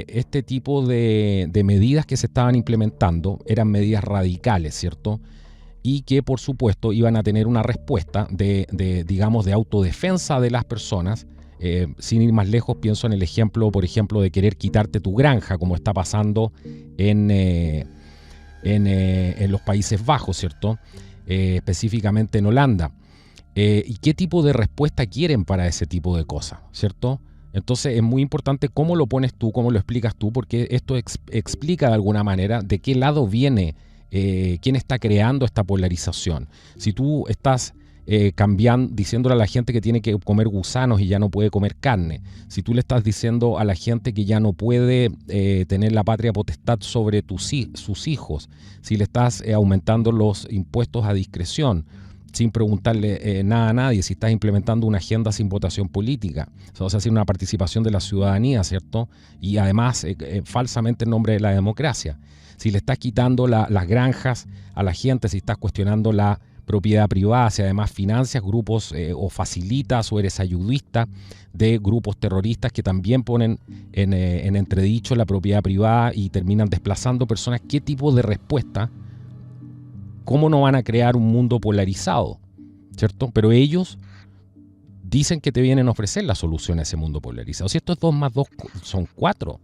este tipo de medidas que se estaban implementando eran medidas radicales, ¿cierto? Y que, por supuesto, iban a tener una respuesta digamos, de autodefensa de las personas. Sin ir más lejos, pienso en el ejemplo, por ejemplo, de querer quitarte tu granja, como está pasando en los Países Bajos, ¿cierto? Específicamente en Holanda. ¿Y qué tipo de respuesta quieren para ese tipo de cosas, ¿cierto? Entonces es muy importante cómo lo pones tú, cómo lo explicas tú, porque esto explica de alguna manera de qué lado viene, quién está creando esta polarización. Si tú estás diciéndole a la gente que tiene que comer gusanos y ya no puede comer carne, si tú le estás diciendo a la gente que ya no puede tener la patria potestad sobre sus hijos, si le estás aumentando los impuestos a discreción, sin preguntarle nada a nadie, si estás implementando una agenda sin votación política, o sea, sin una participación de la ciudadanía, ¿cierto? Y además falsamente en nombre de la democracia. Si le estás quitando las granjas a la gente, si estás cuestionando la propiedad privada, si además financias grupos o facilitas o eres ayudista de grupos terroristas que también ponen en entredicho la propiedad privada y terminan desplazando personas, ¿qué tipo de respuesta? ¿Cómo no van a crear un mundo polarizado? ¿Cierto? Pero ellos dicen que te vienen a ofrecer la solución a ese mundo polarizado. Si esto es 2 más 2 son 4.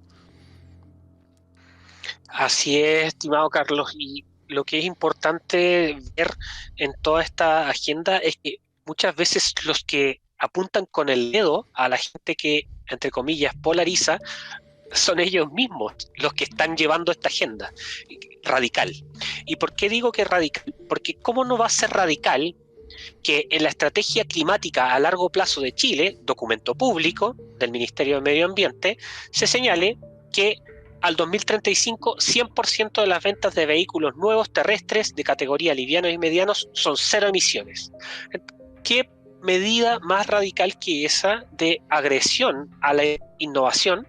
Así es, estimado Carlos. Y lo que es importante ver en toda esta agenda es que muchas veces los que apuntan con el dedo a la gente que, entre comillas, polariza, son ellos mismos los que están llevando esta agenda radical. ¿Y por qué digo que es radical? Porque ¿cómo no va a ser radical que en la estrategia climática a largo plazo de Chile, documento público del Ministerio de Medio Ambiente, se señale que al 2035 100% de las ventas de vehículos nuevos terrestres de categoría livianos y medianos son 0 emisiones? ¿Qué medida más radical que esa de agresión a la innovación?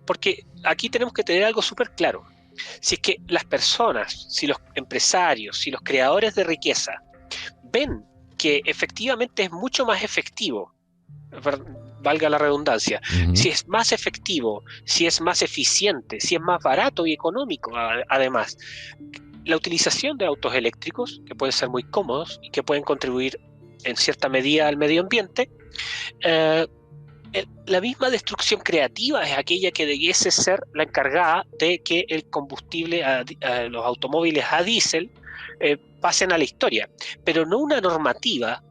Porque aquí tenemos que tener algo súper claro. Si es que las personas, si los empresarios, si los creadores de riqueza ven que efectivamente es mucho más efectivo valga la redundancia, Ujú. si es más efectivo, si es más eficiente, si es más barato y económico, además. La utilización de autos eléctricos, que pueden ser muy cómodos y que pueden contribuir en cierta medida al medio ambiente, eh, la misma destrucción creativa es aquella que debiese ser la encargada de que el combustible, los automóviles a diésel, pasen a la historia, pero no una normativa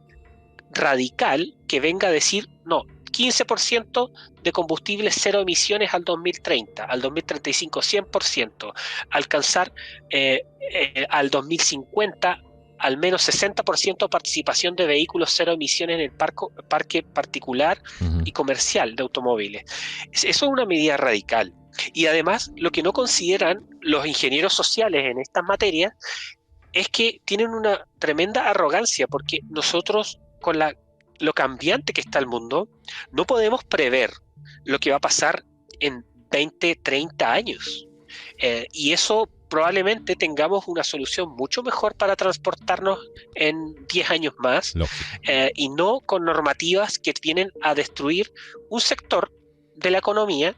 radical que venga a decir, no, 15% de combustibles cero emisiones al 2030, al 2035 100%, alcanzar al 2050 al menos 60% participación de vehículos cero emisiones en el parque particular Ujú. y comercial de automóviles. Eso es una medida radical. Y además, lo que no consideran los ingenieros sociales en estas materias es que tienen una tremenda arrogancia, porque nosotros, con lo cambiante que está el mundo, no podemos prever lo que va a pasar en 20, 30 años. Y eso probablemente tengamos una solución mucho mejor para transportarnos en 10 años más, Lógico. y no con normativas que vienen a destruir un sector de la economía.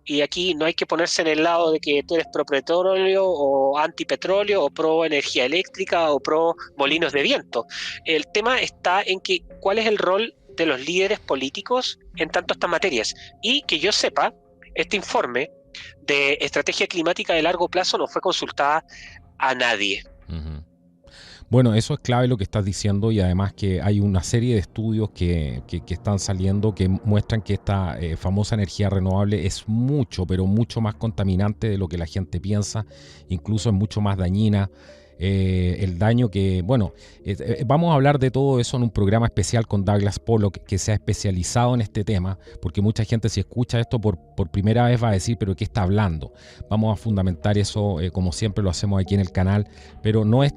Y aquí no hay que ponerse en el lado de que tú eres pro petróleo o antipetróleo o pro energía eléctrica o pro molinos de viento. El tema está en que cuál es el rol de los líderes políticos en tanto estas materias. Y que yo sepa, este informe de estrategia climática de largo plazo no fue consultada a nadie. Ujú. Bueno, eso es clave lo que estás diciendo, y además que hay una serie de estudios que están saliendo que muestran que esta famosa energía renovable es mucho, pero mucho más contaminante de lo que la gente piensa, incluso es mucho más dañina. El daño que, bueno, vamos a hablar de todo eso en un programa especial con Douglas Pollock, que se ha especializado en este tema, porque mucha gente, si escucha esto por primera vez, va a decir, pero ¿qué está hablando? Vamos a fundamentar eso como siempre lo hacemos aquí en el canal, pero no es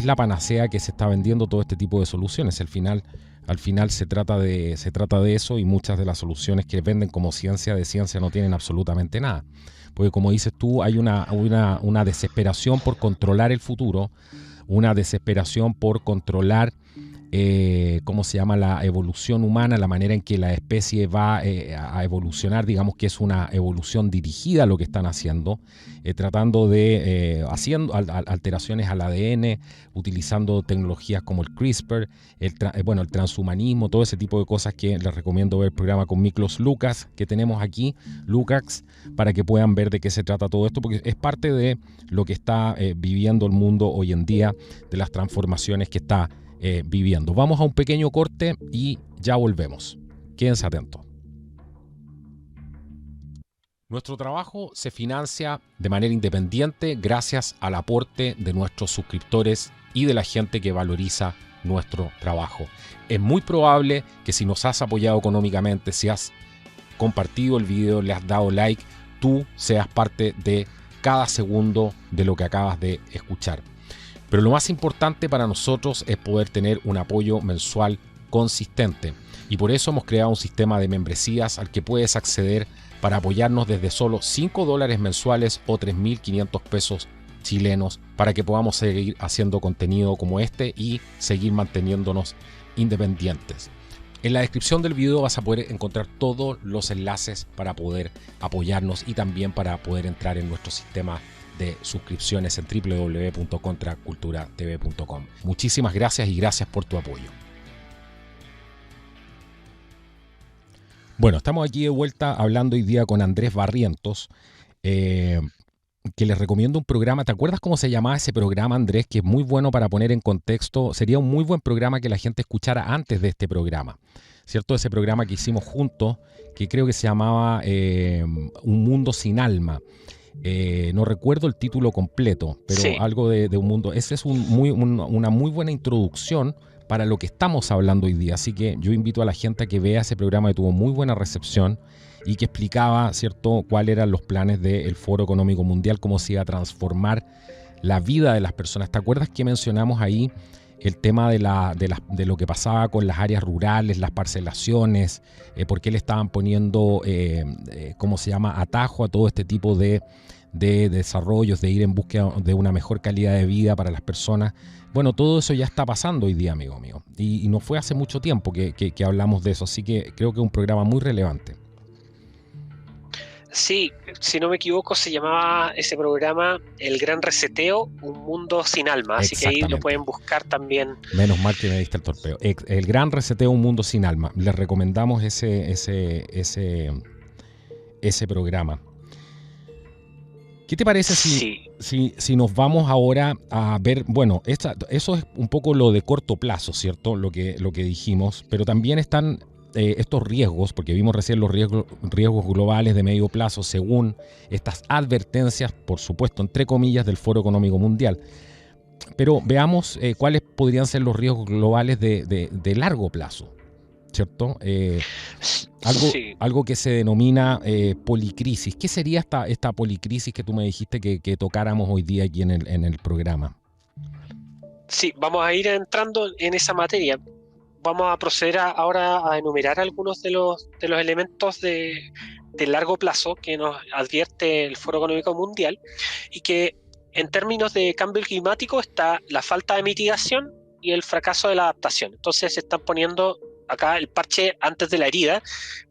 la panacea que se está vendiendo todo este tipo de soluciones. Al final se trata de eso, y muchas de las soluciones que venden como ciencia de ciencia no tienen absolutamente nada. Porque como dices tú, hay una desesperación por controlar el futuro, una desesperación por controlar la evolución humana, la manera en que la especie va a evolucionar. Digamos que es una evolución dirigida lo que están haciendo, tratando de haciendo alteraciones al ADN, utilizando tecnologías como el CRISPR, el transhumanismo, todo ese tipo de cosas que les recomiendo ver el programa con Miklos Lukács que tenemos aquí, Lukács, para que puedan ver de qué se trata todo esto, porque es parte de lo que está viviendo el mundo hoy en día, de las transformaciones que está viviendo. Vamos a un pequeño corte y ya volvemos. Quédense atentos. Nuestro trabajo se financia de manera independiente gracias al aporte de nuestros suscriptores y de la gente que valoriza nuestro trabajo. Es muy probable que si nos has apoyado económicamente, si has compartido el video, le has dado like, tú seas parte de cada segundo de lo que acabas de escuchar. Pero lo más importante para nosotros es poder tener un apoyo mensual consistente, y por eso hemos creado un sistema de membresías al que puedes acceder para apoyarnos desde solo $5 mensuales o 3.500 pesos chilenos, para que podamos seguir haciendo contenido como este y seguir manteniéndonos independientes. En la descripción del video vas a poder encontrar todos los enlaces para poder apoyarnos y también para poder entrar en nuestro sistema de suscripciones en www.contraculturatv.com. Muchísimas gracias y gracias por tu apoyo. Bueno, estamos aquí de vuelta hablando hoy día con Andrés Barrientos, que les recomiendo un programa. ¿Te acuerdas cómo se llamaba ese programa, Andrés? Que es muy bueno para poner en contexto. Sería un muy buen programa que la gente escuchara antes de este programa, ¿cierto? Ese programa que hicimos juntos, que creo que se llamaba Un Mundo Sin Alma. No recuerdo el título completo, pero sí, algo de un mundo. Esa es una muy buena introducción para lo que estamos hablando hoy día. Así que yo invito a la gente a que vea ese programa, que tuvo muy buena recepción y que explicaba, ¿cierto?, cuáles eran los planes del Foro Económico Mundial, cómo se iba a transformar la vida de las personas. ¿Te acuerdas que mencionamos ahí el tema de lo que pasaba con las áreas rurales, las parcelaciones, por qué le estaban poniendo, atajo a todo este tipo de de desarrollos, de ir en búsqueda de una mejor calidad de vida para las personas. Bueno, todo eso ya está pasando hoy día, amigo mío. Y no fue hace mucho tiempo que hablamos de eso, así que creo que es un programa muy relevante. Sí, si no me equivoco, se llamaba ese programa El Gran Reseteo, un mundo sin alma, así que ahí lo pueden buscar también. Menos mal que me diste el torpeo. El Gran Reseteo, un mundo sin alma. Les recomendamos ese programa. ¿Qué te parece si nos vamos ahora a ver? Bueno, eso es un poco lo de corto plazo, ¿cierto? Lo que dijimos, pero también están estos riesgos, porque vimos recién los riesgos globales de medio plazo según estas advertencias, por supuesto, entre comillas, del Foro Económico Mundial. Pero veamos cuáles podrían ser los riesgos globales de largo plazo, ¿cierto? Algo que se denomina policrisis. ¿Qué sería esta policrisis que tú me dijiste que tocáramos hoy día aquí en el programa? Sí, vamos a ir entrando en esa materia. Vamos a proceder ahora a enumerar algunos de los elementos de largo plazo que nos advierte el Foro Económico Mundial, y que en términos de cambio climático está la falta de mitigación y el fracaso de la adaptación. Entonces se están poniendo acá el parche antes de la herida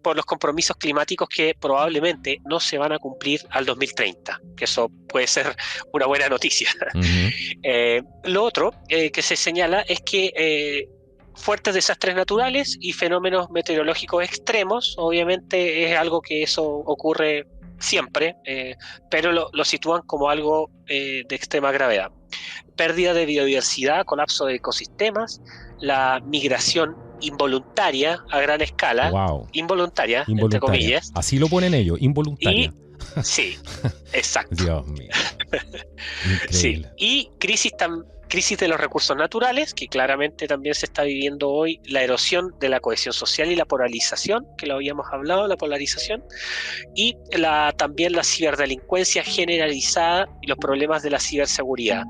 por los compromisos climáticos que probablemente no se van a cumplir al 2030, que eso puede ser una buena noticia. Uh-huh. Lo otro que se señala es que fuertes desastres naturales y fenómenos meteorológicos extremos, obviamente es algo que eso ocurre siempre, pero lo sitúan como algo de extrema gravedad. Pérdida de biodiversidad, colapso de ecosistemas, la migración involuntaria a gran escala, wow. involuntaria, entre comillas. Así lo ponen ellos, involuntaria. Sí, exacto. Dios mío. Sí, y crisis de los recursos naturales, que claramente también se está viviendo hoy, la erosión de la cohesión social y la polarización, que lo habíamos hablado, la polarización, y también la ciberdelincuencia generalizada y los problemas de la ciberseguridad,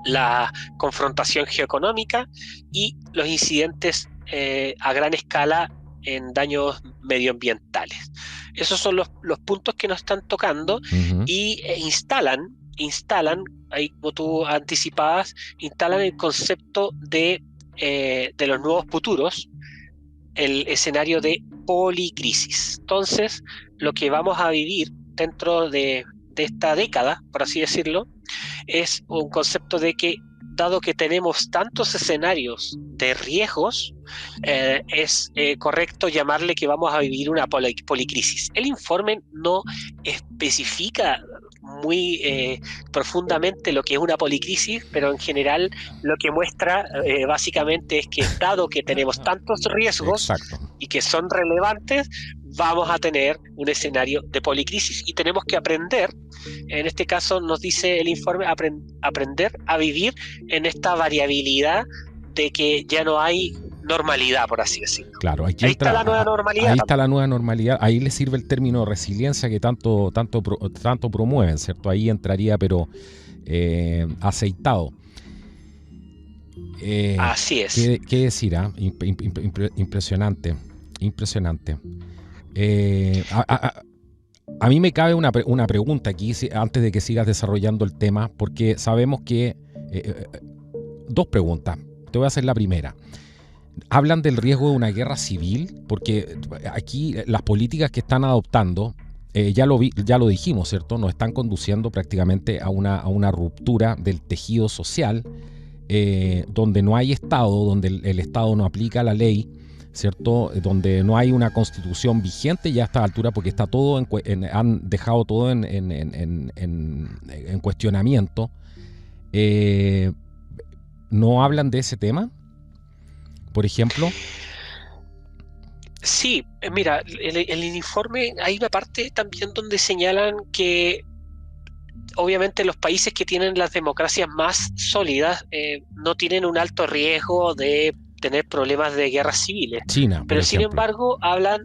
la confrontación geoeconómica y los incidentes a gran escala en daños medioambientales. Esos son los puntos que nos están tocando. Uh-huh. Y instalan, ahí como tú anticipabas, instalan el concepto de los nuevos futuros, el escenario de policrisis. Entonces, lo que vamos a vivir dentro de esta década, por así decirlo, es un concepto de que, dado que tenemos tantos escenarios de riesgos, es correcto llamarle que vamos a vivir una policrisis. El informe no especifica muy profundamente lo que es una policrisis, pero en general lo que muestra básicamente es que, dado que tenemos tantos riesgos y que son relevantes, vamos a tener un escenario de policrisis y tenemos que aprender, en este caso nos dice el informe, aprender a vivir en esta variabilidad de que ya no hay normalidad, por así decirlo. Claro, ahí está la nueva normalidad. Ahí está la nueva normalidad. Ahí le sirve el término de resiliencia que tanto promueven, ¿cierto? Ahí entraría, pero aceitado. Así es. ¿Qué decir? Impresionante. A mí me cabe una pregunta aquí, antes de que sigas desarrollando el tema, porque sabemos que... dos preguntas. Te voy a hacer la primera. Hablan del riesgo de una guerra civil, porque aquí las políticas que están adoptando, ya lo dijimos, ¿cierto? Nos están conduciendo prácticamente a una ruptura del tejido social, donde no hay Estado, donde el Estado no aplica la ley, ¿cierto? Donde no hay una constitución vigente ya a esta altura, porque está todo han dejado todo en cuestionamiento. ¿No hablan de ese tema, por ejemplo? Sí, mira, el informe, hay una parte también donde señalan que obviamente los países que tienen las democracias más sólidas no tienen un alto riesgo de tener problemas de guerras civiles. China, pero sin embargo hablan...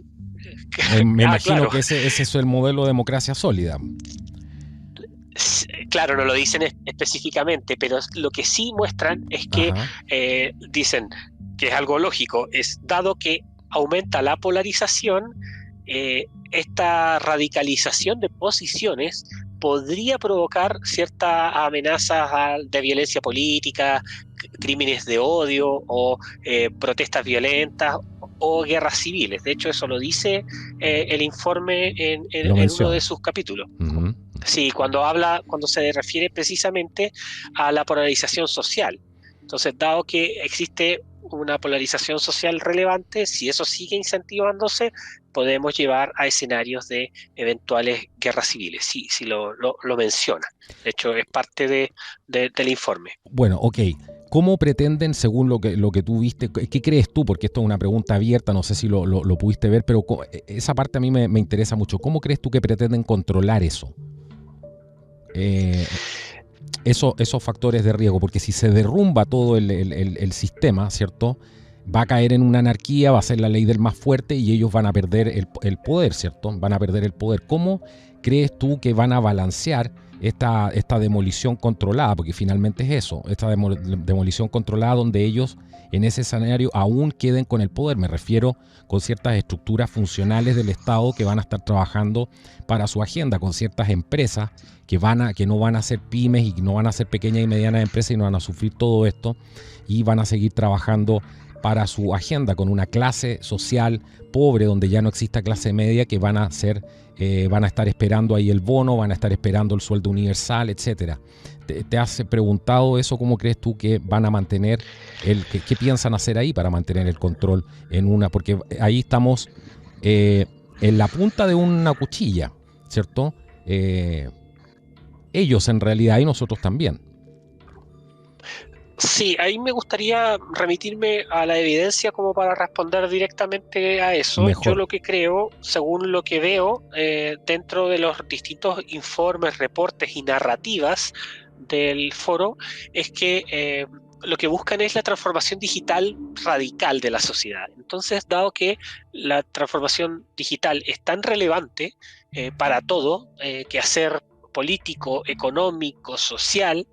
me imagino claro, que ese es el modelo de democracia sólida. Claro, no lo dicen específicamente, pero lo que sí muestran es que dicen que es algo lógico, es dado que aumenta la polarización, esta radicalización de posiciones podría provocar ciertas amenazas de violencia política, crímenes de odio o protestas violentas o guerras civiles. De hecho, eso lo dice el informe en uno de sus capítulos. Uh-huh. Sí, cuando se refiere precisamente a la polarización social. Entonces, dado que existe una polarización social relevante, si eso sigue incentivándose, podemos llevar a escenarios de eventuales guerras civiles. Sí, lo menciona. De hecho, es parte del informe. Bueno, ok. ¿Cómo pretenden, según lo que tú viste, qué crees tú? Porque esto es una pregunta abierta, no sé si lo pudiste ver, pero esa parte a mí me interesa mucho. ¿Cómo crees tú que pretenden controlar eso? Esos factores de riesgo, porque si se derrumba todo el sistema, ¿cierto? Va a caer en una anarquía, va a ser la ley del más fuerte y ellos van a perder el poder, ¿cierto? Van a perder el poder. ¿Cómo crees tú que van a balancear esta demolición controlada? Porque finalmente es eso, esta demolición controlada donde ellos en ese escenario aún queden con el poder. Me refiero con ciertas estructuras funcionales del Estado que van a estar trabajando para su agenda, con ciertas empresas que no van a ser pymes y no van a ser pequeñas y medianas empresas y no van a sufrir todo esto y van a seguir trabajando para su agenda con una clase social pobre donde ya no exista clase media que van a estar esperando ahí el bono, van a estar esperando el sueldo universal, etcétera. ¿Te has preguntado eso? ¿Cómo crees tú que van a mantener qué piensan hacer ahí para mantener el control porque ahí estamos en la punta de una cuchilla, ¿cierto? Ellos en realidad y nosotros también. Sí, ahí me gustaría remitirme a la evidencia como para responder directamente a eso. Mejor. Yo lo que creo, según lo que veo dentro de los distintos informes, reportes y narrativas del foro, es que lo que buscan es la transformación digital radical de la sociedad. Entonces, dado que la transformación digital es tan relevante para todo, que hacer político, económico, social,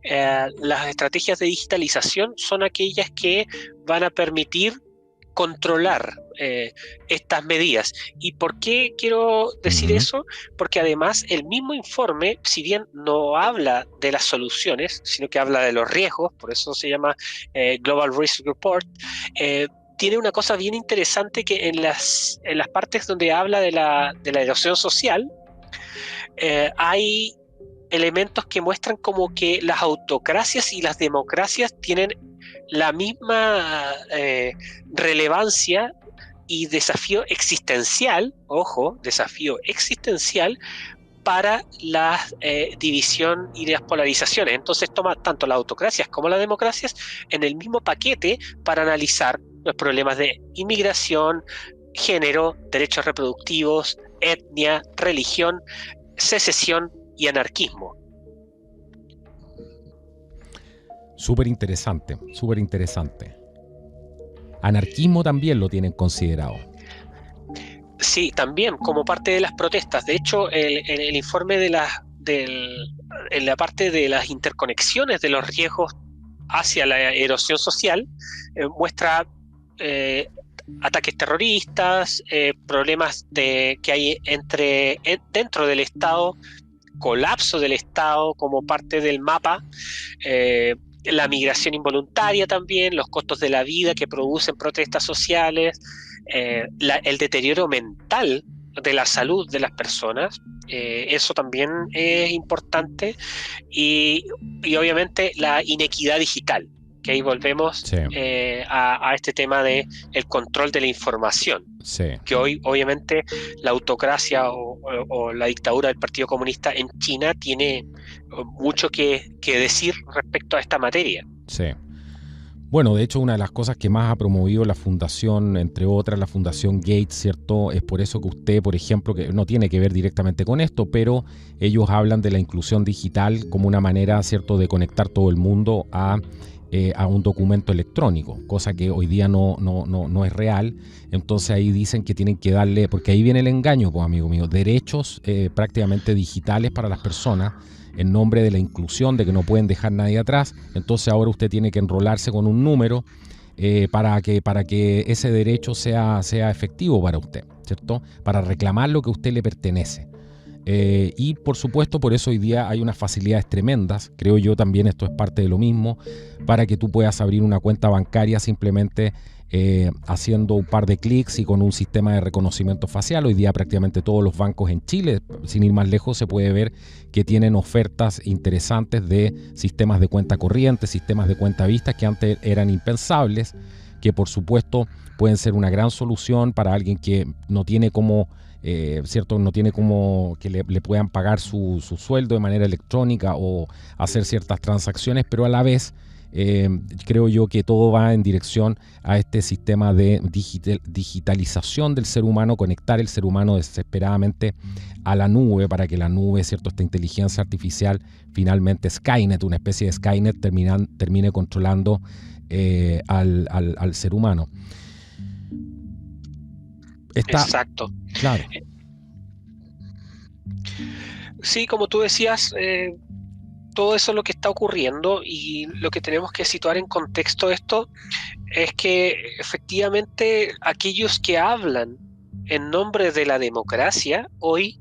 las estrategias de digitalización son aquellas que van a permitir controlar estas medidas. ¿Y por qué quiero decir eso? Porque además el mismo informe, si bien no habla de las soluciones, sino que habla de los riesgos, por eso se llama Global Risk Report, tiene una cosa bien interesante que en las partes donde habla de la erosión social, hay elementos que muestran como que las autocracias y las democracias tienen la misma relevancia y desafío existencial, ojo, desafío existencial para la división y las polarizaciones. Entonces toma tanto las autocracias como las democracias en el mismo paquete para analizar los problemas de inmigración, género, derechos reproductivos, etnia, religión, secesión y anarquismo. Súper interesante, súper interesante. Anarquismo también lo tienen considerado. Sí, también como parte de las protestas. De hecho, el informe en la parte de las interconexiones de los riesgos hacia la erosión social muestra ataques terroristas, problemas que hay dentro del Estado, colapso del Estado como parte del mapa, la migración involuntaria también, los costos de la vida que producen protestas sociales, el deterioro mental de la salud de las personas, eso también es importante, y obviamente la inequidad digital, que ahí volvemos sí. A este tema de el control de la información, sí. Que hoy obviamente la autocracia o la dictadura del Partido Comunista en China tiene mucho que decir respecto a esta materia. Sí. Bueno, de hecho, una de las cosas que más ha promovido la fundación, entre otras, la Fundación Gates, ¿cierto? Es por eso que usted, por ejemplo, que no tiene que ver directamente con esto, pero ellos hablan de la inclusión digital como una manera, ¿cierto?, de conectar todo el mundo a un documento electrónico, cosa que hoy día no es real. Entonces ahí dicen que tienen que darle, porque ahí viene el engaño, pues, amigo mío, derechos prácticamente digitales para las personas, en nombre de la inclusión, de que no pueden dejar nadie atrás. Entonces ahora usted tiene que enrolarse con un número para que ese derecho sea efectivo para usted, ¿cierto? Para reclamar lo que a usted le pertenece. Y por supuesto, por eso hoy día hay unas facilidades tremendas, creo yo también esto es parte de lo mismo, para que tú puedas abrir una cuenta bancaria simplemente haciendo un par de clics y con un sistema de reconocimiento facial. Hoy día prácticamente todos los bancos en Chile, sin ir más lejos, se puede ver que tienen ofertas interesantes de sistemas de cuenta corriente, sistemas de cuenta vistas que antes eran impensables, que por supuesto pueden ser una gran solución para alguien que no tiene como ¿cierto? No tiene como que le puedan pagar su sueldo de manera electrónica o hacer ciertas transacciones, pero a la vez creo yo que todo va en dirección a este sistema de digitalización del ser humano, conectar el ser humano desesperadamente a la nube para que la nube, ¿cierto? Esta inteligencia artificial, finalmente Skynet, una especie de Skynet, termine controlando al ser humano. Exacto. Claro. Sí, como tú decías, todo eso es lo que está ocurriendo, y lo que tenemos que situar en contexto de esto es que efectivamente aquellos que hablan en nombre de la democracia hoy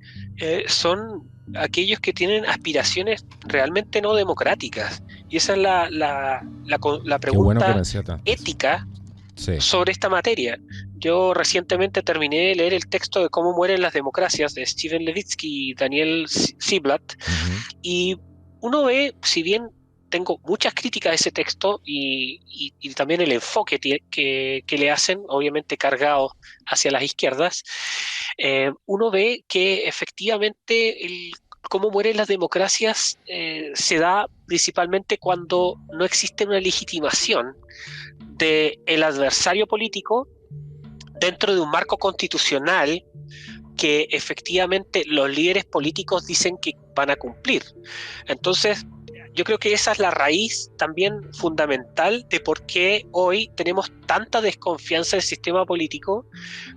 son aquellos que tienen aspiraciones realmente no democráticas, y esa es la pregunta ética sobre esta materia. Yo recientemente terminé de leer el texto de Cómo mueren las democracias de Steven Levitsky y Daniel Ziblatt, y uno ve, si bien tengo muchas críticas a ese texto y también el enfoque que le hacen, obviamente cargado hacia las izquierdas, uno ve que efectivamente cómo mueren las democracias se da principalmente cuando no existe una legitimación del adversario político dentro de un marco constitucional que efectivamente los líderes políticos dicen que van a cumplir. Entonces, yo creo que esa es la raíz también fundamental de por qué hoy tenemos tanta desconfianza del sistema político,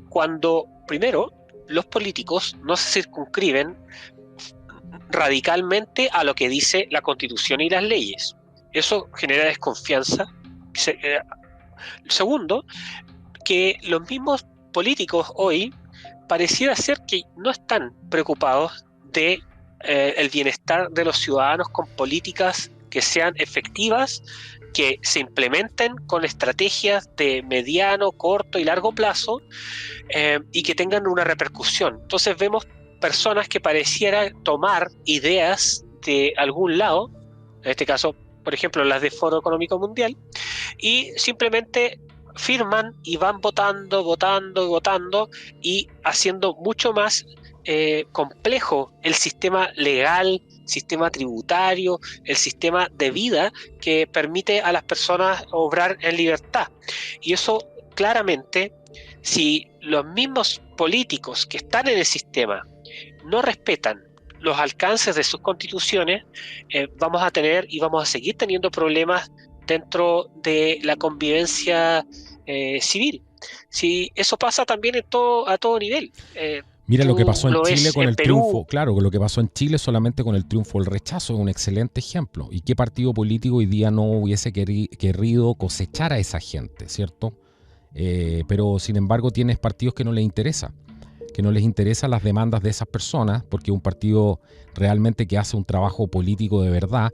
cuando, primero, los políticos no se circunscriben radicalmente a lo que dice la Constitución y las leyes. Eso genera desconfianza. Segundo, que los mismos políticos hoy pareciera ser que no están preocupados de el bienestar de los ciudadanos con políticas que sean efectivas, que se implementen con estrategias de mediano, corto y largo plazo y que tengan una repercusión. Entonces vemos personas que pareciera tomar ideas de algún lado, en este caso, por ejemplo, las del Foro Económico Mundial, y simplemente firman y van votando y haciendo mucho más complejo el sistema legal, sistema tributario, el sistema de vida que permite a las personas obrar en libertad. Y eso claramente, si los mismos políticos que están en el sistema no respetan los alcances de sus constituciones, vamos a tener y vamos a seguir teniendo problemas dentro de la convivencia civil. Si eso pasa también a todo nivel. Mira lo que pasó en Chile con el triunfo. Claro, lo que pasó en Chile solamente con el triunfo del rechazo es un excelente ejemplo. ¿Y qué partido político hoy día no hubiese querido cosechar a esa gente, cierto? Pero sin embargo tienes partidos que no les interesa, que no les interesan las demandas de esas personas, porque un partido realmente que hace un trabajo político de verdad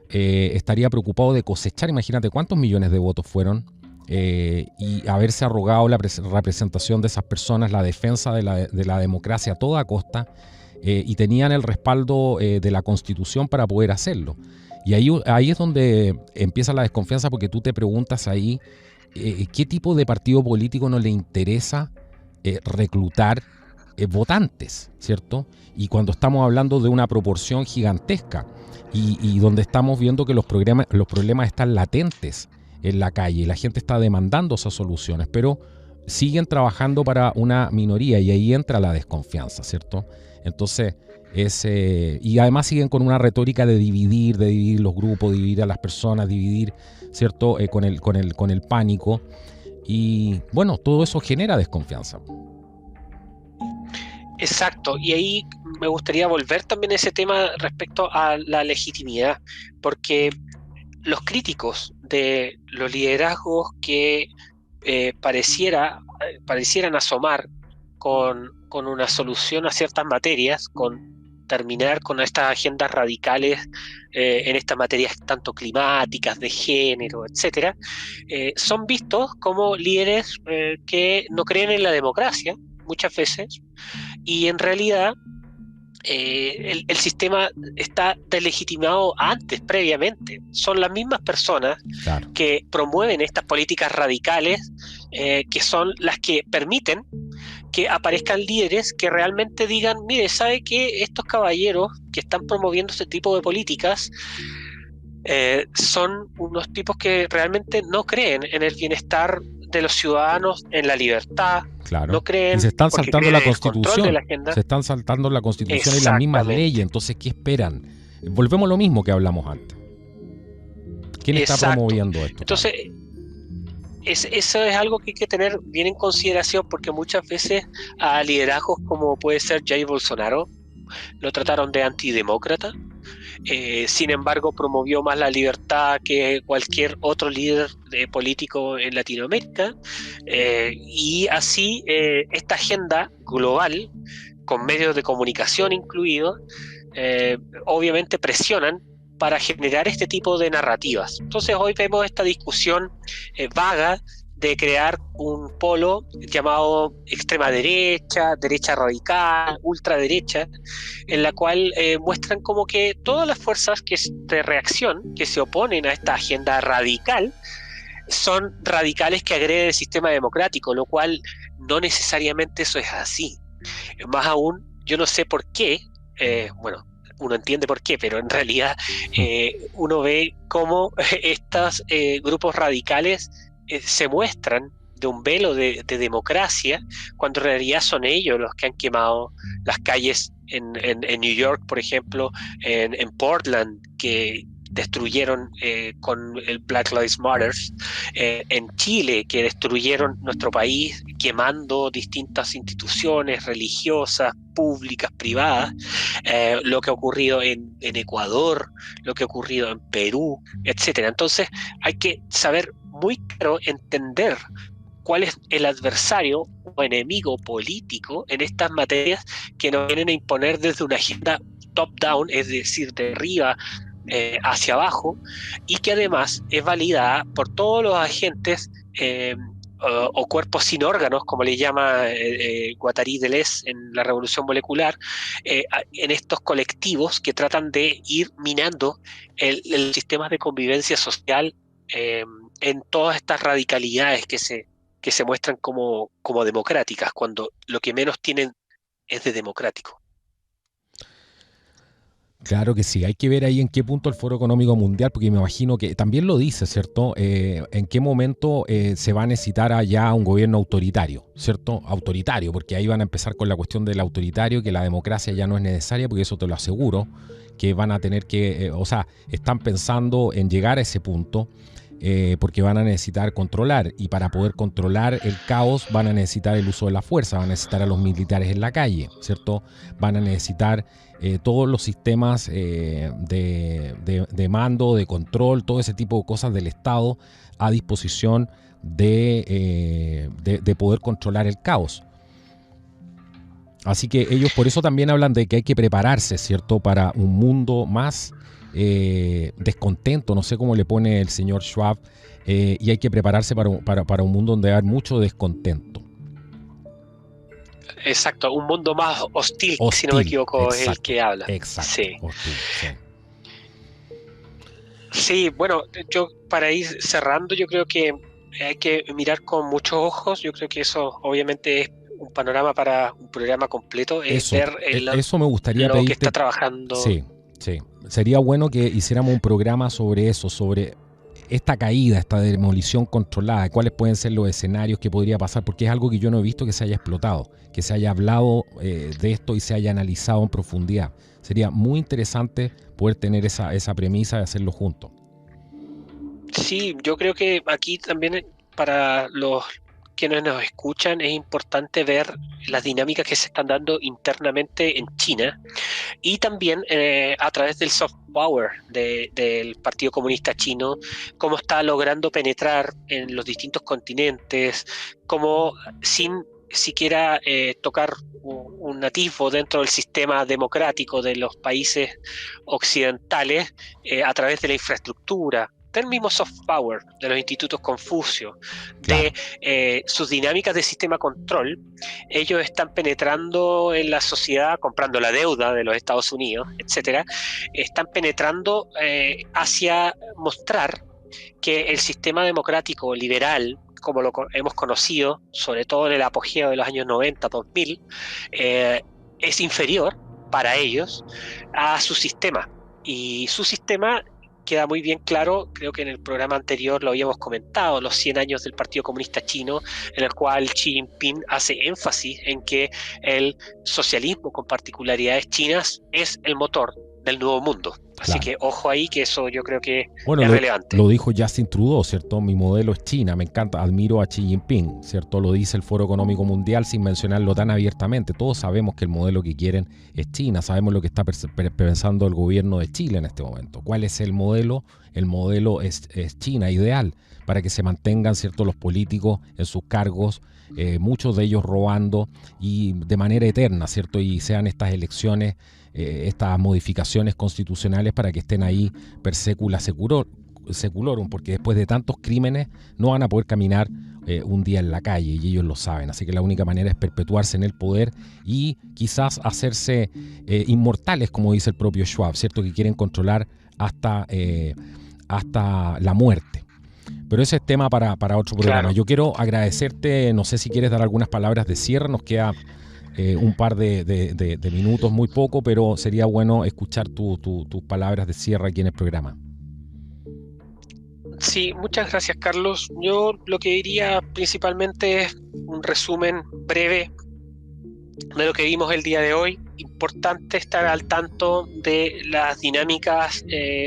estaría preocupado de cosechar, imagínate cuántos millones de votos fueron, y haberse arrogado la representación de esas personas, la defensa de la democracia a toda costa, y tenían el respaldo de la Constitución para poder hacerlo. Y ahí es donde empieza la desconfianza, porque tú te preguntas ahí qué tipo de partido político no le interesa reclutar votantes, ¿cierto? Y cuando estamos hablando de una proporción gigantesca y donde estamos viendo que los problemas están latentes en la calle, la gente está demandando esas soluciones, pero siguen trabajando para una minoría, y ahí entra la desconfianza, ¿cierto? Entonces, y además siguen con una retórica de dividir los grupos, dividir a las personas, dividir, ¿cierto? Con el pánico, y bueno, todo eso genera desconfianza. Exacto, y ahí me gustaría volver también a ese tema respecto a la legitimidad, porque los críticos de los liderazgos que parecieran asomar con una solución a ciertas materias, con terminar con estas agendas radicales en estas materias tanto climáticas, de género, etcétera, son vistos como líderes que no creen en la democracia muchas veces, y en realidad el sistema está delegitimado antes, previamente. Son las mismas personas Claro. que promueven estas políticas radicales, que son las que permiten que aparezcan líderes que realmente digan, mire, ¿sabe qué? Estos caballeros que están promoviendo este tipo de políticas son unos tipos que realmente no creen en el bienestar de los ciudadanos, en la libertad, Claro. no creen, Y se están porque saltando creen la en el control de la Constitución. agenda. Se están saltando la Constitución y las mismas leyes. Exactamente. Entonces, ¿qué esperan? Volvemos a lo mismo que hablamos antes. ¿Quién está Exacto. promoviendo esto? Entonces, eso es algo que hay que tener bien en consideración, porque muchas veces a liderazgos como puede ser Jair Bolsonaro lo trataron de antidemócrata. Sin embargo, promovió más la libertad que cualquier otro líder político en Latinoamérica, y así esta agenda global, con medios de comunicación incluidos, obviamente presionan para generar este tipo de narrativas. Entonces hoy vemos esta discusión vaga de crear un polo llamado extrema derecha, derecha radical, ultraderecha, en la cual muestran como que todas las fuerzas de reacción que se oponen a esta agenda radical son radicales que agreden el sistema democrático, lo cual no necesariamente eso es así. Más aún, yo no sé por qué, bueno, uno entiende por qué, pero en realidad uno ve cómo estos grupos radicales se muestran de un velo de democracia, cuando en realidad son ellos los que han quemado las calles en New York, por ejemplo, en Portland, que destruyeron con el Black Lives Matter, en Chile, que destruyeron nuestro país quemando distintas instituciones religiosas, públicas, privadas, lo que ha ocurrido en Ecuador, lo que ha ocurrido en Perú, etcétera. Entonces hay que saber muy claro, entender cuál es el adversario o enemigo político en estas materias que nos vienen a imponer desde una agenda top-down, es decir, de arriba hacia abajo, y que además es validada por todos los agentes o cuerpos sin órganos, como le llama Guattari Deleuze en la revolución molecular, en estos colectivos que tratan de ir minando el sistema de convivencia social en todas estas radicalidades que se muestran como democráticas, cuando lo que menos tienen es de democrático. Claro que sí, hay que ver ahí en qué punto el Foro Económico Mundial, porque me imagino que también lo dice, ¿cierto? En qué momento se va a necesitar allá un gobierno autoritario, ¿cierto? Autoritario, porque ahí van a empezar con la cuestión del autoritario, que la democracia ya no es necesaria, porque eso te lo aseguro, que van a tener que, o sea, están pensando en llegar a ese punto, porque van a necesitar controlar, y para poder controlar el caos van a necesitar el uso de la fuerza, van a necesitar a los militares en la calle, ¿cierto? Van a necesitar todos los sistemas de mando, de control, todo ese tipo de cosas del Estado a disposición de poder controlar el caos. Así que ellos por eso también hablan de que hay que prepararse, ¿cierto?, para un mundo más descontento, no sé cómo le pone el señor Schwab, y hay que prepararse para un mundo donde hay mucho descontento. Exacto, un mundo más hostil, si no me equivoco, exacto, es el que habla. Exacto, sí. Hostil, sí. Sí, bueno, yo para ir cerrando, yo creo que hay que mirar con muchos ojos. Yo creo que eso obviamente es un panorama para un programa completo, es ver eso me gustaría lo pedirte, que está trabajando. Sí, sería bueno que hiciéramos un programa sobre eso, sobre esta caída, esta demolición controlada, cuáles pueden ser los escenarios que podría pasar, porque es algo que yo no he visto que se haya explotado, que se haya hablado de esto y se haya analizado en profundidad. Sería muy interesante poder tener esa premisa de hacerlo juntos. Sí, yo creo que aquí también para los quienes nos escuchan es importante ver las dinámicas que se están dando internamente en China, y también a través del soft power del Partido Comunista Chino, cómo está logrando penetrar en los distintos continentes, cómo sin siquiera tocar un atisbo dentro del sistema democrático de los países occidentales a través de la infraestructura, del mismo soft power, de los institutos Confucio, Claro. de sus dinámicas de sistema control. Ellos están penetrando en la sociedad, comprando la deuda de los Estados Unidos, etcétera. Están penetrando hacia mostrar que el sistema democrático liberal, como lo hemos conocido, sobre todo en el apogeo de los años 90, 2000, es inferior para ellos a su sistema. Y su sistema queda muy bien claro, creo que en el programa anterior lo habíamos comentado, los 100 años del Partido Comunista Chino, en el cual Xi Jinping hace énfasis en que el socialismo con particularidades chinas es el motor del nuevo mundo. Así Claro. que ojo ahí, que eso yo creo que Bueno, es relevante. lo dijo Justin Trudeau, ¿cierto? Mi modelo es China, me encanta, admiro a Xi Jinping, ¿cierto? Lo dice el Foro Económico Mundial sin mencionarlo tan abiertamente. Todos sabemos que el modelo que quieren es China, sabemos lo que está pensando el gobierno de Chile en este momento. ¿Cuál es el modelo? El modelo es China, ideal, para que se mantengan, ¿cierto?, los políticos en sus cargos, muchos de ellos robando y de manera eterna, ¿cierto? Y sean estas elecciones, estas modificaciones constitucionales para que estén ahí per secula seculorum, porque después de tantos crímenes no van a poder caminar un día en la calle, y ellos lo saben. Así que la única manera es perpetuarse en el poder y quizás hacerse inmortales, como dice el propio Schwab, ¿cierto? Que quieren controlar hasta la muerte. Pero ese es tema para otro programa. Claro. Yo quiero agradecerte, no sé si quieres dar algunas palabras de cierre, nos queda un par de minutos, muy poco, pero sería bueno escuchar tus palabras de cierre aquí en el programa. Sí, muchas gracias, Carlos. Yo lo que diría principalmente es un resumen breve de lo que vimos el día de hoy. Importante estar al tanto de las dinámicas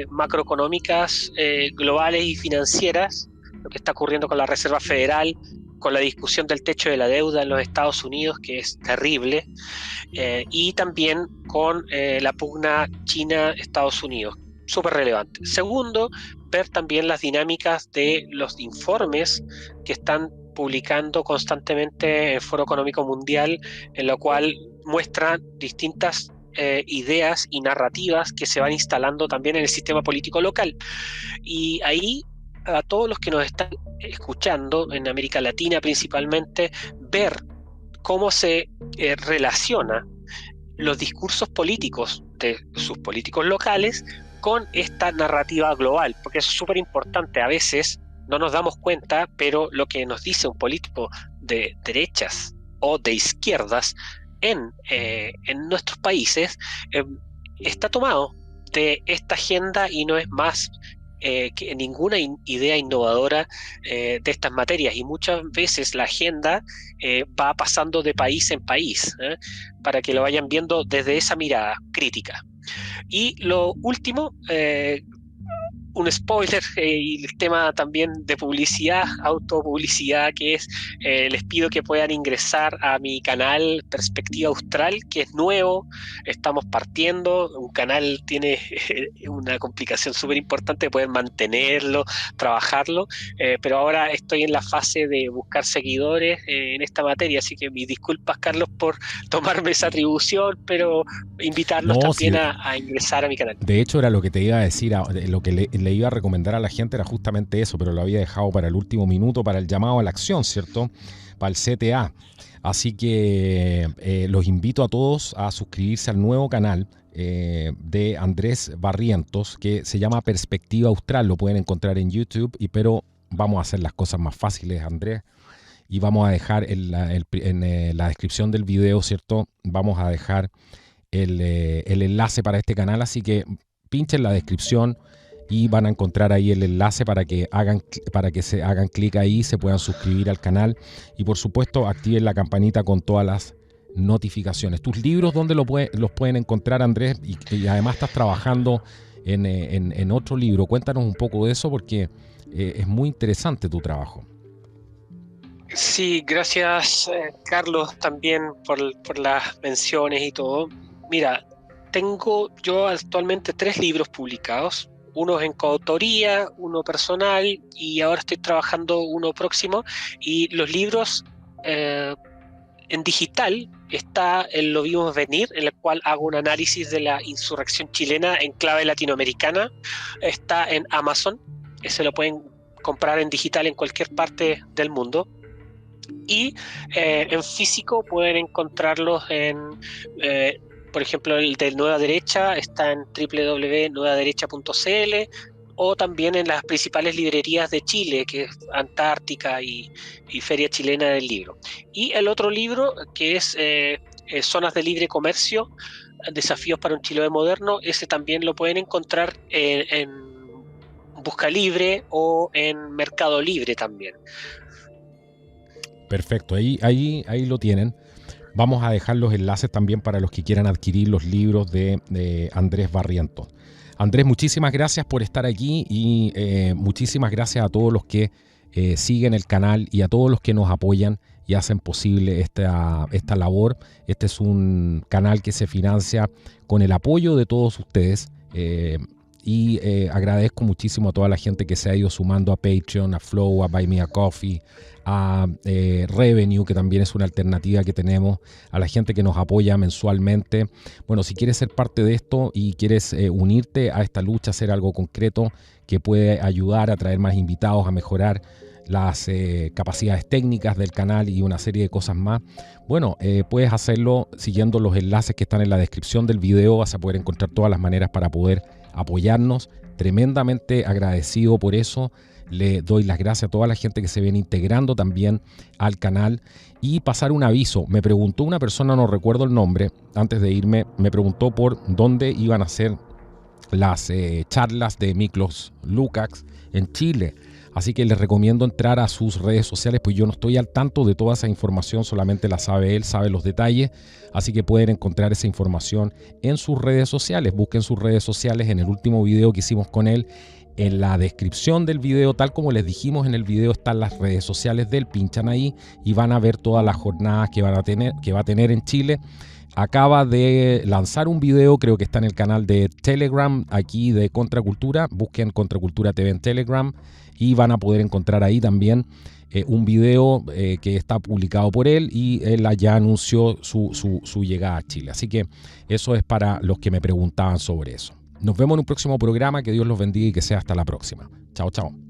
macroeconómicas globales y financieras, lo que está ocurriendo con la Reserva Federal, con la discusión del techo de la deuda en los Estados Unidos, que es terrible, y también con la pugna China-Estados Unidos, súper relevante. Segundo, ver también las dinámicas de los informes que están publicando constantemente el Foro Económico Mundial, en lo cual muestran distintas ideas y narrativas que se van instalando también en el sistema político local. Y ahí, a todos los que nos están escuchando, en América Latina principalmente, ver cómo se relaciona los discursos políticos de sus políticos locales con esta narrativa global, porque eso es súper importante. A veces no nos damos cuenta, pero lo que nos dice un político de derechas o de izquierdas en nuestros países está tomado de esta agenda y no es más que ninguna idea innovadora de estas materias, y muchas veces la agenda va pasando de país en país, para que lo vayan viendo desde esa mirada crítica. Y lo último, un spoiler, y el tema también de publicidad, autopublicidad, que es, les pido que puedan ingresar a mi canal Perspectiva Austral, que es nuevo, estamos partiendo, un canal tiene una complicación súper importante de poder mantenerlo, trabajarlo, pero ahora estoy en la fase de buscar seguidores en esta materia, así que mis disculpas, Carlos, por tomarme esa atribución, pero invitarlos también a ingresar a mi canal. De hecho, era lo que te iba a decir, lo que le iba a recomendar a la gente era justamente eso, pero lo había dejado para el último minuto, para el llamado a la acción, ¿cierto? Para el CTA. Así que los invito a todos a suscribirse al nuevo canal de Andrés Barrientos, que se llama Perspectiva Austral. Lo pueden encontrar en YouTube, pero vamos a hacer las cosas más fáciles, Andrés. Y vamos a dejar en la descripción del video, ¿cierto? Vamos a dejar el enlace para este canal, así que pinchen la descripción y van a encontrar ahí el enlace para que se hagan clic ahí, se puedan suscribir al canal y por supuesto activen la campanita con todas las notificaciones. ¿Tus libros dónde los pueden encontrar, Andrés? Y además estás trabajando en otro libro. Cuéntanos un poco de eso, porque es muy interesante tu trabajo. Sí, gracias, Carlos, también por las menciones y todo. Mira, tengo yo actualmente 3 libros publicados, uno en coautoría, uno personal, y ahora estoy trabajando uno próximo. Y los libros En digital está el Lo Vimos Venir, en el cual hago un análisis de la insurrección chilena en clave latinoamericana. Está en Amazon, ese lo pueden comprar en digital en cualquier parte del mundo. Y en físico pueden encontrarlos por ejemplo, el de Nueva Derecha está en www.nuevaderecha.cl, o también en las principales librerías de Chile, que es Antártica y Feria Chilena del Libro. Y el otro libro, que es Zonas de Libre Comercio, Desafíos para un Chiloé Moderno, ese también lo pueden encontrar en Busca Libre o en Mercado Libre también. Perfecto, ahí lo tienen. Vamos a dejar los enlaces también para los que quieran adquirir los libros de Andrés Barrientos. Andrés, muchísimas gracias por estar aquí y muchísimas gracias a todos los que siguen el canal y a todos los que nos apoyan y hacen posible esta labor. Este es un canal que se financia con el apoyo de todos ustedes y agradezco muchísimo a toda la gente que se ha ido sumando a Patreon, a Flow, a Buy Me a Coffee, a Revenue, que también es una alternativa que tenemos, a la gente que nos apoya mensualmente. Bueno, si quieres ser parte de esto y quieres unirte a esta lucha, hacer algo concreto que puede ayudar a traer más invitados, a mejorar las capacidades técnicas del canal y una serie de cosas más, bueno, puedes hacerlo siguiendo los enlaces que están en la descripción del video. Vas a poder encontrar todas las maneras para poder apoyarnos. Tremendamente agradecido por eso. Le doy las gracias a toda la gente que se viene integrando también al canal. Y pasar un aviso. Me preguntó una persona, no recuerdo el nombre, antes de irme, me preguntó por dónde iban a ser las charlas de Miklos Lukács en Chile. Así que les recomiendo entrar a sus redes sociales, pues yo no estoy al tanto de toda esa información, solamente la sabe él, sabe los detalles. Así que pueden encontrar esa información en sus redes sociales. Busquen sus redes sociales en el último video que hicimos con él. En la descripción del video, tal como les dijimos en el video, están las redes sociales de él. Pinchan ahí y van a ver todas las jornadas que va a tener en Chile. Acaba de lanzar un video, creo que está en el canal de Telegram aquí de Contracultura. Busquen Contracultura TV en Telegram y van a poder encontrar ahí también un video que está publicado por él, y él ya anunció su llegada a Chile. Así que eso es para los que me preguntaban sobre eso. Nos vemos en un próximo programa. Que Dios los bendiga y que sea hasta la próxima. Chao, chao.